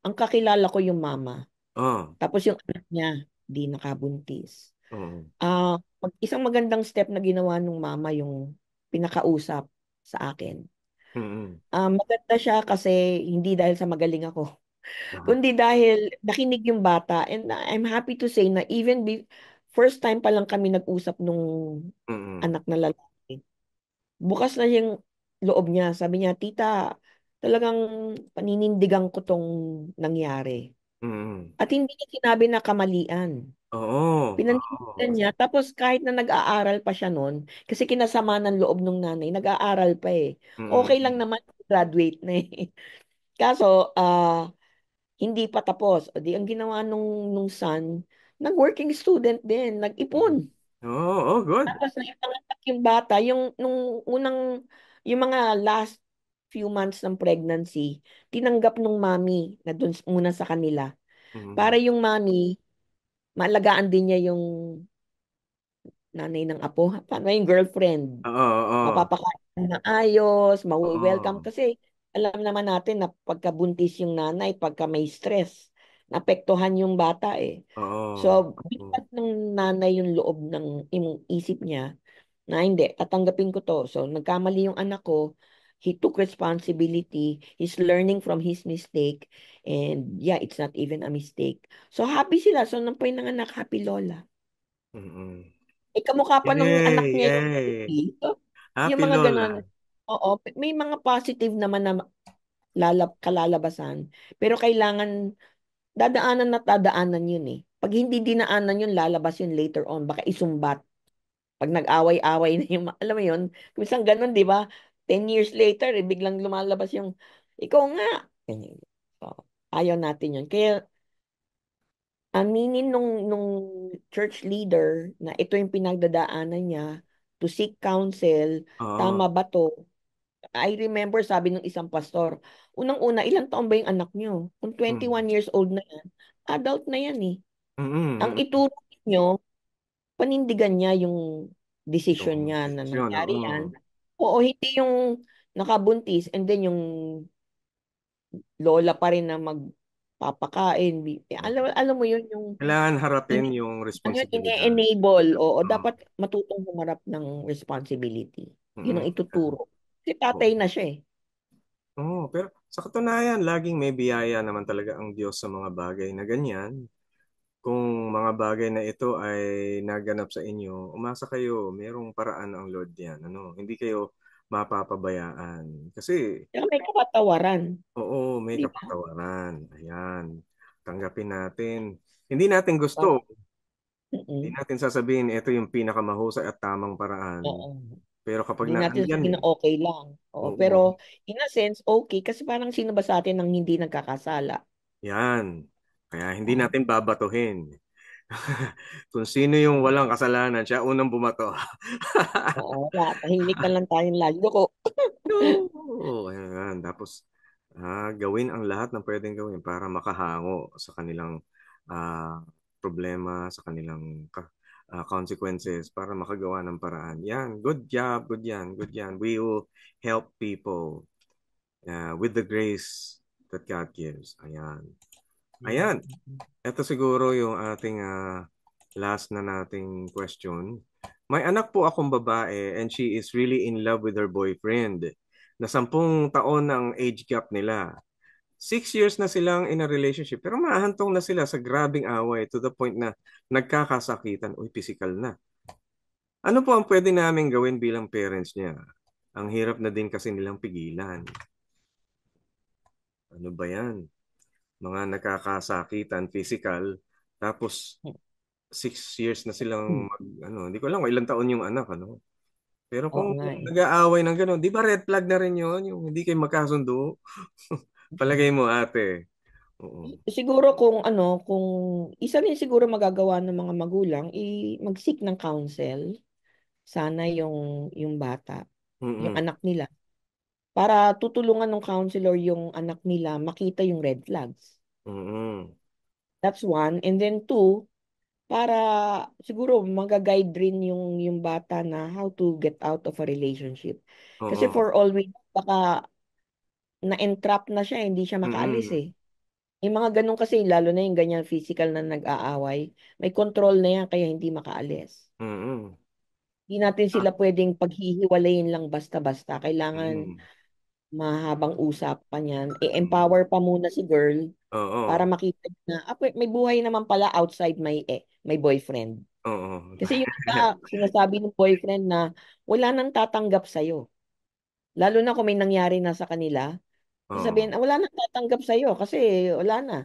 ang kakilala ko yung mama. Oh, Tapos yung anak niya, di nakabuntis. oh. Isang magandang step na ginawa nung mama yung pinakausap sa akin. Mm-mm. Maganda siya kasi hindi dahil sa magaling ako, Aha. kundi dahil nakinig yung bata. And I'm happy to say na even first time pa lang kami nag-usap nung Mm-mm. anak na lalaki, bukas na yung loob niya. Sabi niya, tita, talagang paninindigan ko tong nangyari. Mm-mm. At hindi niya sinabi na kamalian. Oo, Pinanindigan oo. niya. Tapos kahit na nag-aaral pa siya noon, kasi kinasama ng loob ng nanay, nag-aaral pa eh. Okay lang Mm-mm. naman, graduate na eh. Kaso, hindi pa tapos. O di, ang ginawa nung son, nag-working student din, Mm. nag-ipon. Oo, oh, good. Tapos naipanganak yung bata, nung yung mga last few months ng pregnancy, tinanggap nung mami na dun muna sa kanila. Para Mm. yung mami, maalagaan din niya yung nanay ng apo. Paano yung girlfriend? Oo, oo. Mapapakain na ayos, welcome. Oo. Kasi alam naman natin na pagkabuntis yung nanay, pagka may stress, naapektuhan yung bata eh. Oo. So, bigat ng nanay yung loob yung isip niya na hindi, tatanggapin ko to. So, nagkamali yung anak ko, he took responsibility, he's learning from his mistake, and yeah, it's not even a mistake. So, happy sila. So, nang pinanganak, happy lola. Mm-mm. Eh, kamukha pa nung anak Yay, niya yung yay. baby. So, yung Happy mga ganon. Lola. Oo, may mga positive naman na kalalabasan. Pero kailangan dadaanan at dadaanan yun eh. Pag hindi dinaanan yun, lalabas yun later on. Baka isumbat. Pag nag-away-away na yung, alam mo yun, minsan ganun, di ba? 10 years later, eh, biglang lumalabas yung, ikaw nga. Ganyan. So, ayaw natin yun. Kaya, aminin nung church leader na ito yung pinagdadaanan niya to seek counsel, Oo. tama ba to? I remember sabi ng isang pastor, unang-una, ilang taon ba yung anak niyo? Kung Mm. 21 years old na yan, adult na yan eh. Ang Mm. ituro niyo, panindigan niya yung decision Yung niya na desisyon, nangyari oo. yan. Oo, hindi yung nakabuntis and then yung lola pa rin na magpapakain. Alam mo yun, yung Kailangan harapin ini, yung ano yun, responsibilidad. ine-enable. Oo, Oo. dapat matutong humarap ng responsibility. Yun Mm. ang ituturo. Kasi Oo. tatay na siya eh. Oo, pero sa katunayan, laging may biyaya naman talaga ang Diyos sa mga bagay na ganyan. Kung mga bagay na ito ay naganap sa inyo, umasa kayo, mayroong paraan ang Lord yan. Ano? Hindi kayo mapapabayaan. Kasi, Kaya may kapatawaran. oo, may Di ba? kapatawaran. Ayan. Tanggapin natin. Hindi natin gusto. Tama. Hindi Mm-mm. natin sasabihin, ito yung pinakamahusay at tamang paraan. Oo. Pero kapag Hindi natin naandyan sabihin eh, na okay lang. Oo, oo, pero in a sense, okay. Kasi parang sino ba sa atin ang hindi nagkakasala? yan. Kaya hindi Oo, natin babatuhin. Kung sino yung walang kasalanan, siya unang bumato. oo, wala. Tahimik na lang tayong lagi. Loko. Oo, ayan. Tapos, gawin ang lahat ng pwedeng gawin para makahango sa kanilang ah, problema, sa kanilang consequences, para makagawa ng paraan. Yan, good job, good yan, good yan. We will help people with the grace that God gives. Ayan. Ayan. Ito siguro yung ating last na nating question. May anak po akong babae and she is really in love with her boyfriend. Na 10 taon ang age gap nila. 6 years na silang in a relationship pero mahantong na sila sa grabing away to the point na nagkakasakitan. Uy, physical na. Ano po ang pwede namin gawin bilang parents niya? Ang hirap na din kasi nilang pigilan. Ano ba yan? Mga nagkakasakitan, physical, tapos 6 years na silang hindi ko alam kung ilang taon yung anak, ano. Pero Oo kung nga eh. nag-aaway ng gano'n, di ba red flag na rin yun, yung hindi kayo magkasundo? Palagay mo, ate. Oo. Siguro kung ano, kung isa rin siguro magagawa ng mga magulang, mag-seek ng counsel. Sana yung bata, yung Mm-mm. anak nila. Para tutulungan ng counselor yung anak nila makita yung red flags. Mm-mm. That's one. And then two, para siguro magaguide rin yung bata na how to get out of a relationship. Kasi Oo. for all we know, baka na-entrap na siya, hindi siya makaalis Mm-mm. eh. Yung mga ganun kasi, lalo na yung ganyan physical na nag-aaway, may control na yan kaya hindi makaalis. Mm-mm. Hindi natin Ah, sila pwedeng paghihiwalayin lang basta-basta. Kailangan mm-mm. mahabang usapan yan. Mm-mm. I-empower pa muna si girl para Oo. makita na may buhay naman pala outside my boyfriend. Oo. Kasi yung iba, sinasabi ng boyfriend na wala nang tatanggap sa'yo. Lalo na kung may nangyari na sa kanila, sasabihin, Oo. "Ah, wala nang tatanggap sa'yo kasi wala na.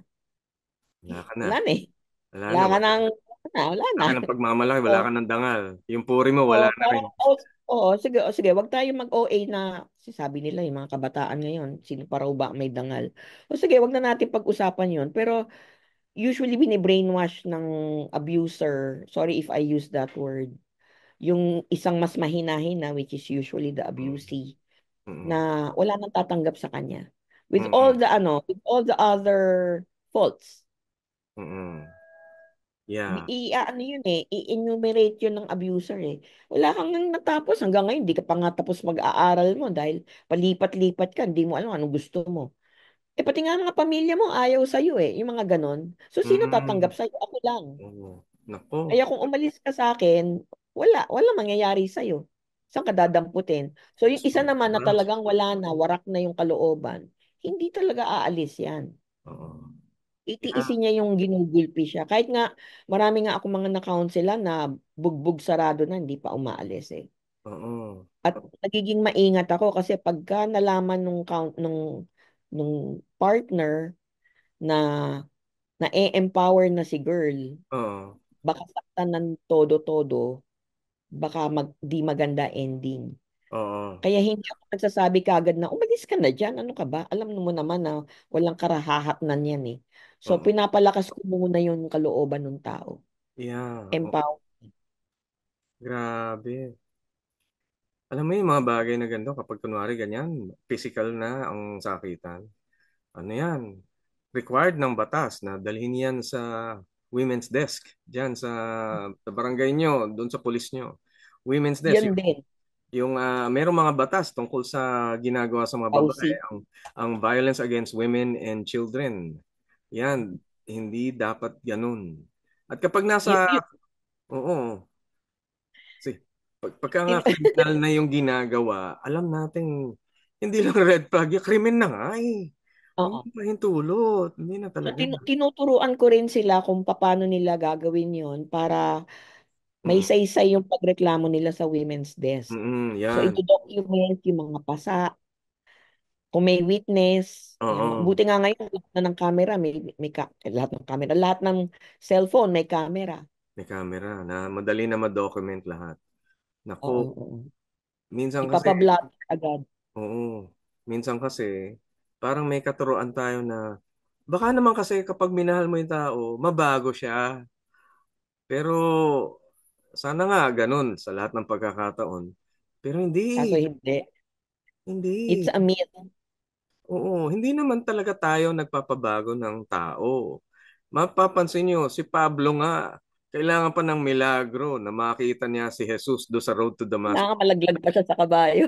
Wala ka na. Wala na eh. Wala Wala na. ka Wala. nang, wala Wala na." ka ng pagmamalaki. Wala So, ka ng dangal. Yung puri mo, wala oh, na rin. parang, sige, sige, wag tayo mag-OA na, sabi nila yung mga kabataan ngayon, sino pa raw ba may dangal. O sige, wag na natin pag-usapan yon. Pero usually bini-brainwash ng abuser, sorry if I use that word, yung isang mas mahina-hina, which is usually the abusee, Mm-mm. na wala nang tatanggap sa kanya. With all Mm-mm. the ano, with all the other faults. Mm-mm. Yeah. Ano yun eh, i-enumerate yun ng abuser eh. Wala kang nang natapos hanggang ngayon, di ka pa nga tapos mag-aaral mo dahil palipat-lipat ka, hindi mo alam anong gusto mo. Eh pati nga mga pamilya mo ayaw sa'yo eh, yung mga ganon. So sino tatanggap Mm. sa'yo? Ako lang. Oo. Nako. Kaya kung umalis ka sa akin, wala mangyayari sa'yo. Saan ka dadamputin? So yung isa naman na Sobra. talagang wala na, warak na yung kalooban, hindi talaga aalis yan. Oo. Yeah. Itiisin niya yung ginugulpi siya. Kahit nga, marami nga ako mga na-counsela na bugbog sarado na, hindi pa umaalis eh. Oo. At nagiging maingat ako kasi pagka nalaman nung partner na na-empower na si girl, Oo. baka saktan ng todo-todo, baka di maganda ending. Oo. Kaya hindi ako nagsasabi kaagad na umalis ka na dyan. Ano ka ba? Alam mo naman na walang karahahatnan yan eh. So Oo. pinapalakas ko muna yung kalooban ng tao. Yeah. Oo. Empower. Grabe. Alam mo yung mga bagay na ganito kapag kunwari ganyan, physical na ang sakitan. Ano yan? Required ng batas na dalhin yan sa women's desk. Diyan sa barangay nyo, doon sa police nyo. Women's desk. Yan din. Yung merong mga batas tungkol sa ginagawa sa mga babae, Aussie. ang violence against women and children. Yan, hindi dapat ganun. At kapag Y- nasa, y- oo, pagka nga tin- criminal na yung ginagawa, alam natin, hindi lang red flag, yung krimen na nga eh. Huwag Oo. mo mahintulot. Hindi na So, talaga. tinuturuan ko rin sila kung paano nila gagawin yon para may Mm, saysay yung pagreklamo nila sa women's desk. So, yan. ito-document yung mga pasa, kung may witness. Yan. Oo, Buti nga ngayon, lahat na ng camera, lahat ng camera, lahat ng cellphone may camera. may camera na madali na ma-document lahat. Naku, Oo, oo. minsan kasi, Ipapablock agad. oo, minsan kasi, parang may katuruan tayo na, baka naman kasi kapag minahal mo yung tao, mabago siya. Pero, sana nga ganun sa lahat ng pagkakataon. Pero Kaso hindi, hindi. It's hindi. a myth. Oo, hindi naman talaga tayo nagpapabago ng tao. Mapapansin nyo, si Pablo nga, kailangan pa ng milagro na makita niya si Jesus do sa road to Damascus. Nakamalaglag pa siya sa kabayo.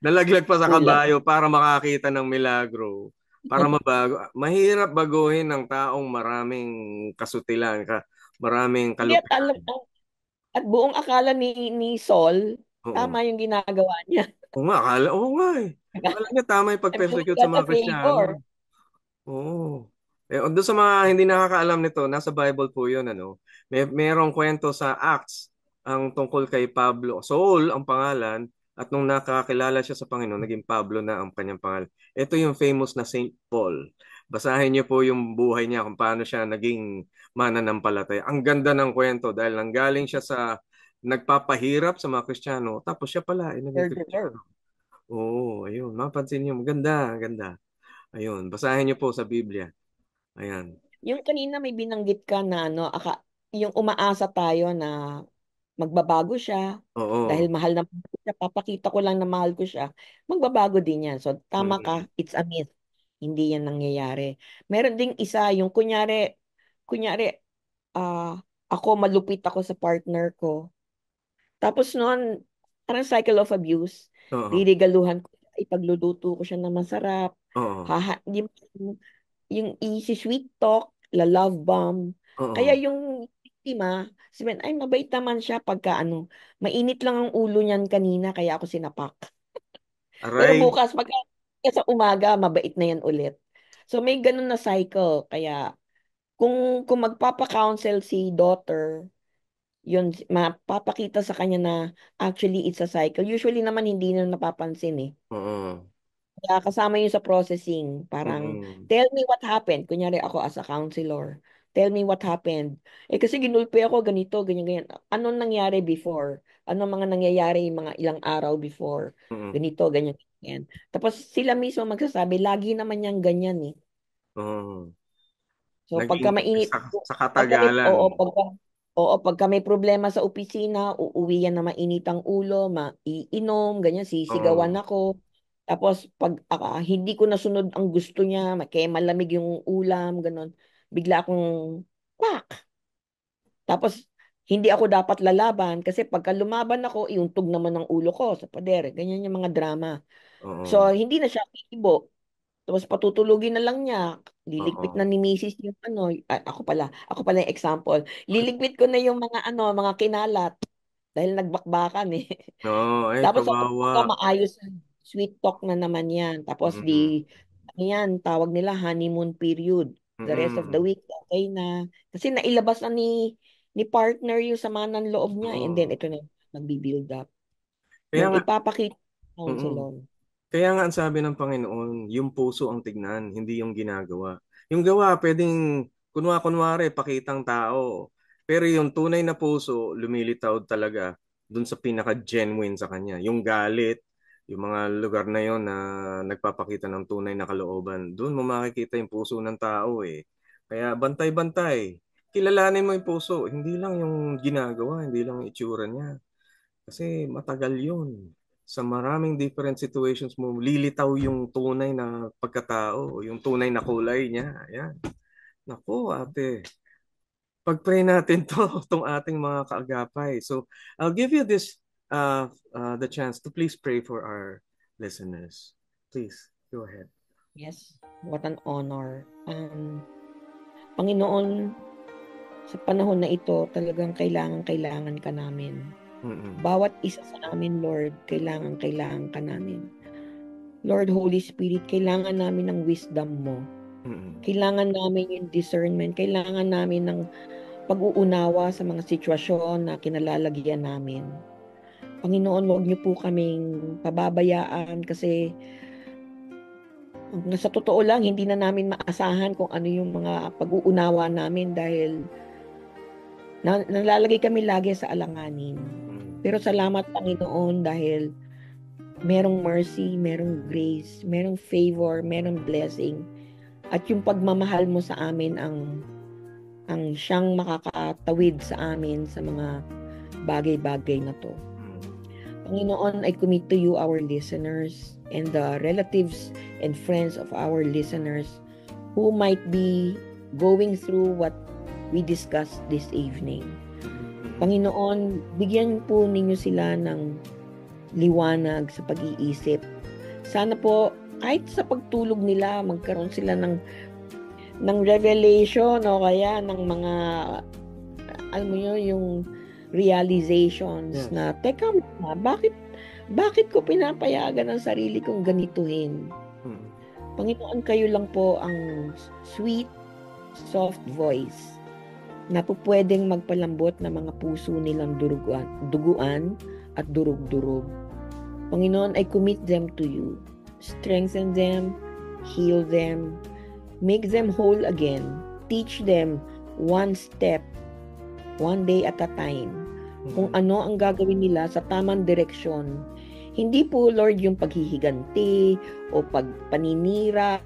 Nalaglag pa sa Kulang. kabayo para makakita ng milagro. Para mabago. Mahirap baguhin ng taong maraming kasutilan, maraming Hindi at alam, kalupitan. at buong akala ni Saul, Oo. tama yung ginagawa niya. Oo nga eh. Akala niya tama yung pag-persecute sa Nagbuga sa mga Kristiyano. favor. Oo. Doon sa mga hindi nakakaalam nito, nasa Bible po 'yun ano. Merong kwento sa Acts ang tungkol kay Pablo. Saul ang pangalan at nung nakakilala siya sa Panginoon, naging Pablo na ang kanyang pangalan. Ito yung famous na Saint Paul. Basahin niyo po yung buhay niya kung paano siya naging mananampalataya. Ang ganda ng kwento dahil nanggaling siya sa nagpapahirap sa mga Kristiyano, tapos siya pala ay naging Murderer. Kristiyano. Oo, ayun. Mapansin niyo, maganda, ganda. Ayun, basahin niyo po sa Biblia. Ayan. Yung kanina may binanggit ka na ano, yung umaasa tayo na magbabago siya dahil Oo. mahal na mahal ko siya, papakita ko lang na mahal ko siya, magbabago din yan. So tama Mm. ka, it's a myth. Hindi yan nangyayari. Meron ding isa, yung kunyari, ah ako malupit ako sa partner ko. Tapos noon, parang cycle of abuse, Oo. dirigaluhan ko, ipagluluto ko siya ng masarap, Oo. di, yung easy sweet talk, la love bomb. Kaya Oo. yung biktima, sabihin, ay mabait naman siya pagka ano, mainit lang ang ulo niyan kanina kaya ako sinapak. Pero Aray. bukas, sa umaga, mabait na yan ulit. So may ganun na cycle. Kaya kung magpapa-counsel si daughter, yun, mapapakita sa kanya na actually it's a cycle. Usually naman hindi na napapansin eh. Oo. Kaya kasama yun sa processing. Parang, Mm. tell me what happened. Kunyari ako as a counselor. Tell me what happened. Eh kasi ginulpi ako ganito, ganyan, ganyan. Anong nangyari before? Anong mga nangyayari mga ilang araw before? Mm. Ganito, ganyan, ganyan. Tapos sila mismo magsasabi, lagi naman yang ganyan eh. Oo. So Naging pagka mainit, sa katagalan. pagka may problema sa opisina, uuwi yan na mainitang ulo, maiinom, ganyan, sisigawan Oo. ako. Tapos pag hindi ko nasunod ang gusto niya, kaya malamig yung ulam, ganun, bigla akong pak. Tapos hindi ako dapat lalaban kasi pagka lumaban ako, iuntog naman ng ulo ko sa pader. Ganyan yung mga drama. So Oo. hindi na siya kikibo. Tapos patutulugin na lang niya. Liligpit na Oo. ni Mrs. yung ano, ako pala yung example. Liligpit ko na yung mga ano, mga kinalat dahil nagbakbakan eh. Oo. Ay, Tapos sa kawawa. umaga maayos yan. Sweet talk na naman yan. Tapos Mm. ano yan, tawag nila honeymoon period. The rest of the Mm. week, okay na. Kasi nailabas na ni partner yung sama ng loob niya. And then Oo. ito na, nagbi-build up. Kaya Yung nga, ipapakita ng mm, counselor. kaya nga ang sabi ng Panginoon, yung puso ang tignan, hindi yung ginagawa. Yung gawa, pwedeng kunwari, pakitang tao. Pero yung tunay na puso, lumilitaw talaga dun sa pinaka-genuine sa kanya. Yung galit, yung mga lugar na yon na nagpapakita ng tunay na kalooban, dun mo makikita yung puso ng tao eh. Kaya bantay-bantay. Kilalanin mo yung puso, hindi lang yung ginagawa, hindi lang yung itsura niya. Kasi matagal yun. Sa maraming different situations mo, lilitaw yung tunay na pagkatao, yung tunay na kulay niya. Ayan. Naku, ate. Pag-pray natin to, tong ating mga kaagapay. So, I'll give you this, the chance to please pray for our listeners. Please, go ahead. Yes, what an honor. Panginoon, sa panahon na ito, talagang kailangan ka namin. Mm-mm. Bawat isa sa amin, Lord, kailangan ka namin. Lord, Holy Spirit, kailangan namin ng wisdom mo. Mm-mm. Kailangan namin yung discernment. Kailangan namin ng pag-uunawa sa mga sitwasyon na kinalalagyan namin. Panginoon, huwag niyo po kaming pababayaan kasi sa totoo lang, hindi na namin maasahan kung ano yung mga pag-uunawa namin dahil nalalagay kami lagi sa alanganin. Pero salamat, Panginoon, dahil merong mercy, merong grace, merong favor, merong blessing. At yung pagmamahal mo sa amin ang siyang makakatawid sa amin sa mga bagay-bagay na to. Panginoon, I commit to you our listeners and the relatives and friends of our listeners who might be going through what we discussed this evening. Panginoon, bigyan po ninyo sila ng liwanag sa pag-iisip. Sana po, kahit sa pagtulog nila, magkaroon sila ng revelation o kaya ng mga, alam mo yun, yung realizations na, teka muna, bakit ko pinapayagan ang sarili kong ganituhin? Panginoon, kayo lang po ang sweet, soft voice na po pwedeng magpalambot ng mga puso nilang duguan at durug-durug. Panginoon, I commit them to you. Strengthen them, heal them, make them whole again. Teach them one step, one day at a time, kung ano ang gagawin nila sa tamang direksyon. Hindi po, Lord, yung paghihiganti o pagpaninira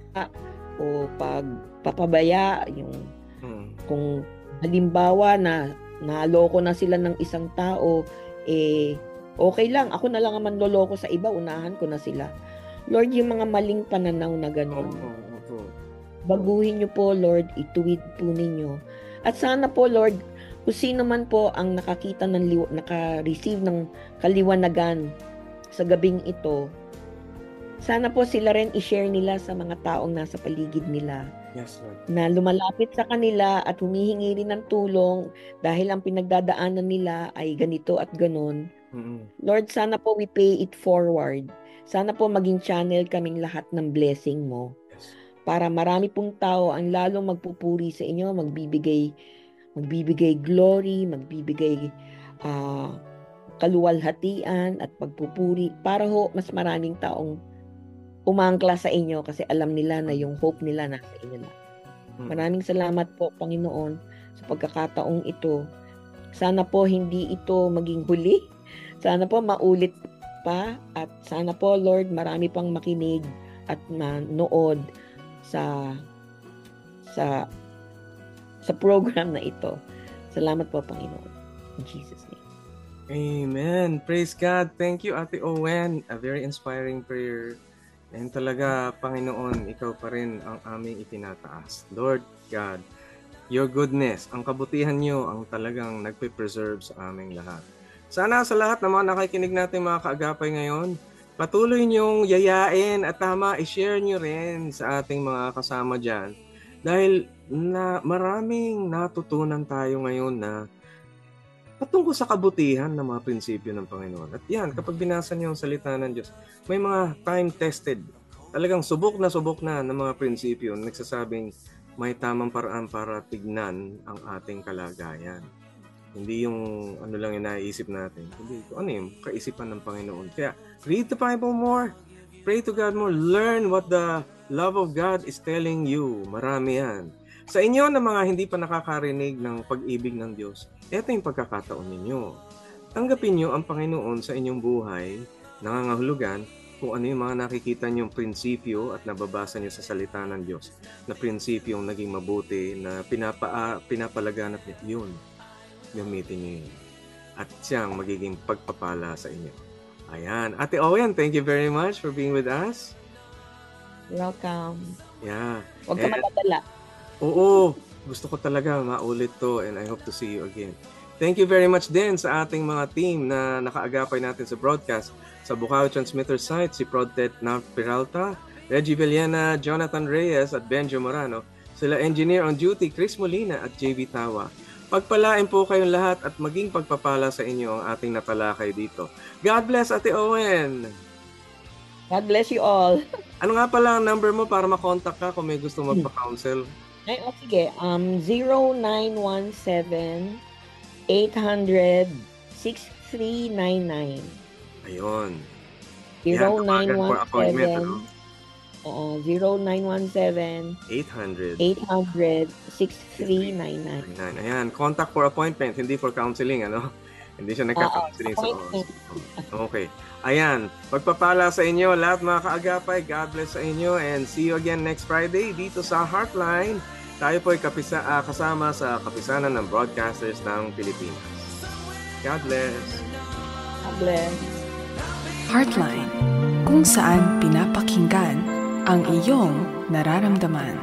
o pagpapabaya, yung kung halimbawa na naloko na sila ng isang tao, okay lang, ako na lang ang manloloko sa iba, unahan ko na sila. Lord, yung mga maling pananaw na gano'n, baguhin niyo po, Lord, ituwid po ninyo. At sana po, Lord, kung sino man po ang naka-receive ng kaliwanagan sa gabing ito, sana po sila rin i-share nila sa mga taong nasa paligid nila. Yes, Lord. Na lumalapit sa kanila at humihingi rin ng tulong dahil ang pinagdadaanan nila ay ganito at ganon. Lord, sana po we pay it forward. Sana po maging channel kaming lahat ng blessing mo. Yes. Para marami pong tao ang lalong magpupuri sa inyo, magbibigay glory, magbibigay kaluwalhatian at pagpupuri para ho mas maraming taong umangkla sa inyo kasi alam nila na yung hope nila nasa inyo na. Maraming salamat po, Panginoon, sa pagkakataong ito. Sana po hindi ito maging huli. Sana po maulit pa at sana po, Lord, marami pang makinig at manood sa program na ito. Salamat po, Panginoon. In Jesus' name. Amen. Praise God. Thank you, Ate Owen. A very inspiring prayer. And talaga, Panginoon, ikaw pa rin ang aming itinataas. Lord God, your goodness, ang kabutihan nyo ang talagang nagpe-preserve sa aming lahat. Sana sa lahat ng mga nakikinig natin mga kaagapay ngayon, patuloy nyong yayain at i-share nyo rin sa ating mga kasama dyan. Dahil maraming natutunan tayo ngayon na patungkol sa kabutihan ng mga prinsipyo ng Panginoon. At yan, kapag binasa niyo ang salita ng Diyos, may mga time-tested, talagang subok na ng mga prinsipyo, nagsasabing may tamang paraan para tignan ang ating kalagayan. Hindi yung ano lang yung naiisip natin. Hindi ano yung kaisipan ng Panginoon. Kaya read the Bible more. Pray to God more. Learn what the love of God is telling you. Marami yan. Sa inyo na mga hindi pa nakakarinig ng pag-ibig ng Diyos, ito yung pagkakataon ninyo. Tanggapin nyo ang Panginoon sa inyong buhay, nangangahulugan kung ano yung mga nakikita nyong prinsipyo at nababasa nyo sa salita ng Diyos na prinsipyong naging mabuti na pinapalaganap niya. Yun. Gamitin niyo yun. At siyang magiging pagpapala sa inyo. Ayan. Ate Owen, thank you very much for being with us. Welcome. Yeah. Huwag ka matatala. Oo. Gusto ko talaga maulit to and I hope to see you again. Thank you very much din sa ating mga team na nakaagapay natin sa broadcast. Sa Bukawi Transmitter site, si Prodtet Nav Peralta, Reggie Villena, Jonathan Reyes at Benjo Morano. Sila engineer on duty, Chris Molina at JV Tawa. Pagpalain po kayong lahat at maging pagpapala sa inyo ang ating natalakay dito. God bless, Ate Owen! God bless you all. Ano nga pala ang number mo para makontak ka kung may gusto magpa-counsel? Ay, sige. 0917-800-6399. Ayun. 0917 0917-800-6399. Ayan, contact for appointment, hindi for counseling, ano? Hindi siya nagka-counseling sa oras. Okay. Ayan, pagpapala sa inyo, lahat mga kaagapay, God bless sa inyo, and see you again next Friday dito sa Heartline. Tayo po ay kasama sa kapisanan ng broadcasters ng Pilipinas. God bless. God bless. Heartline, kung saan pinapakinggan ang iyong nararamdaman.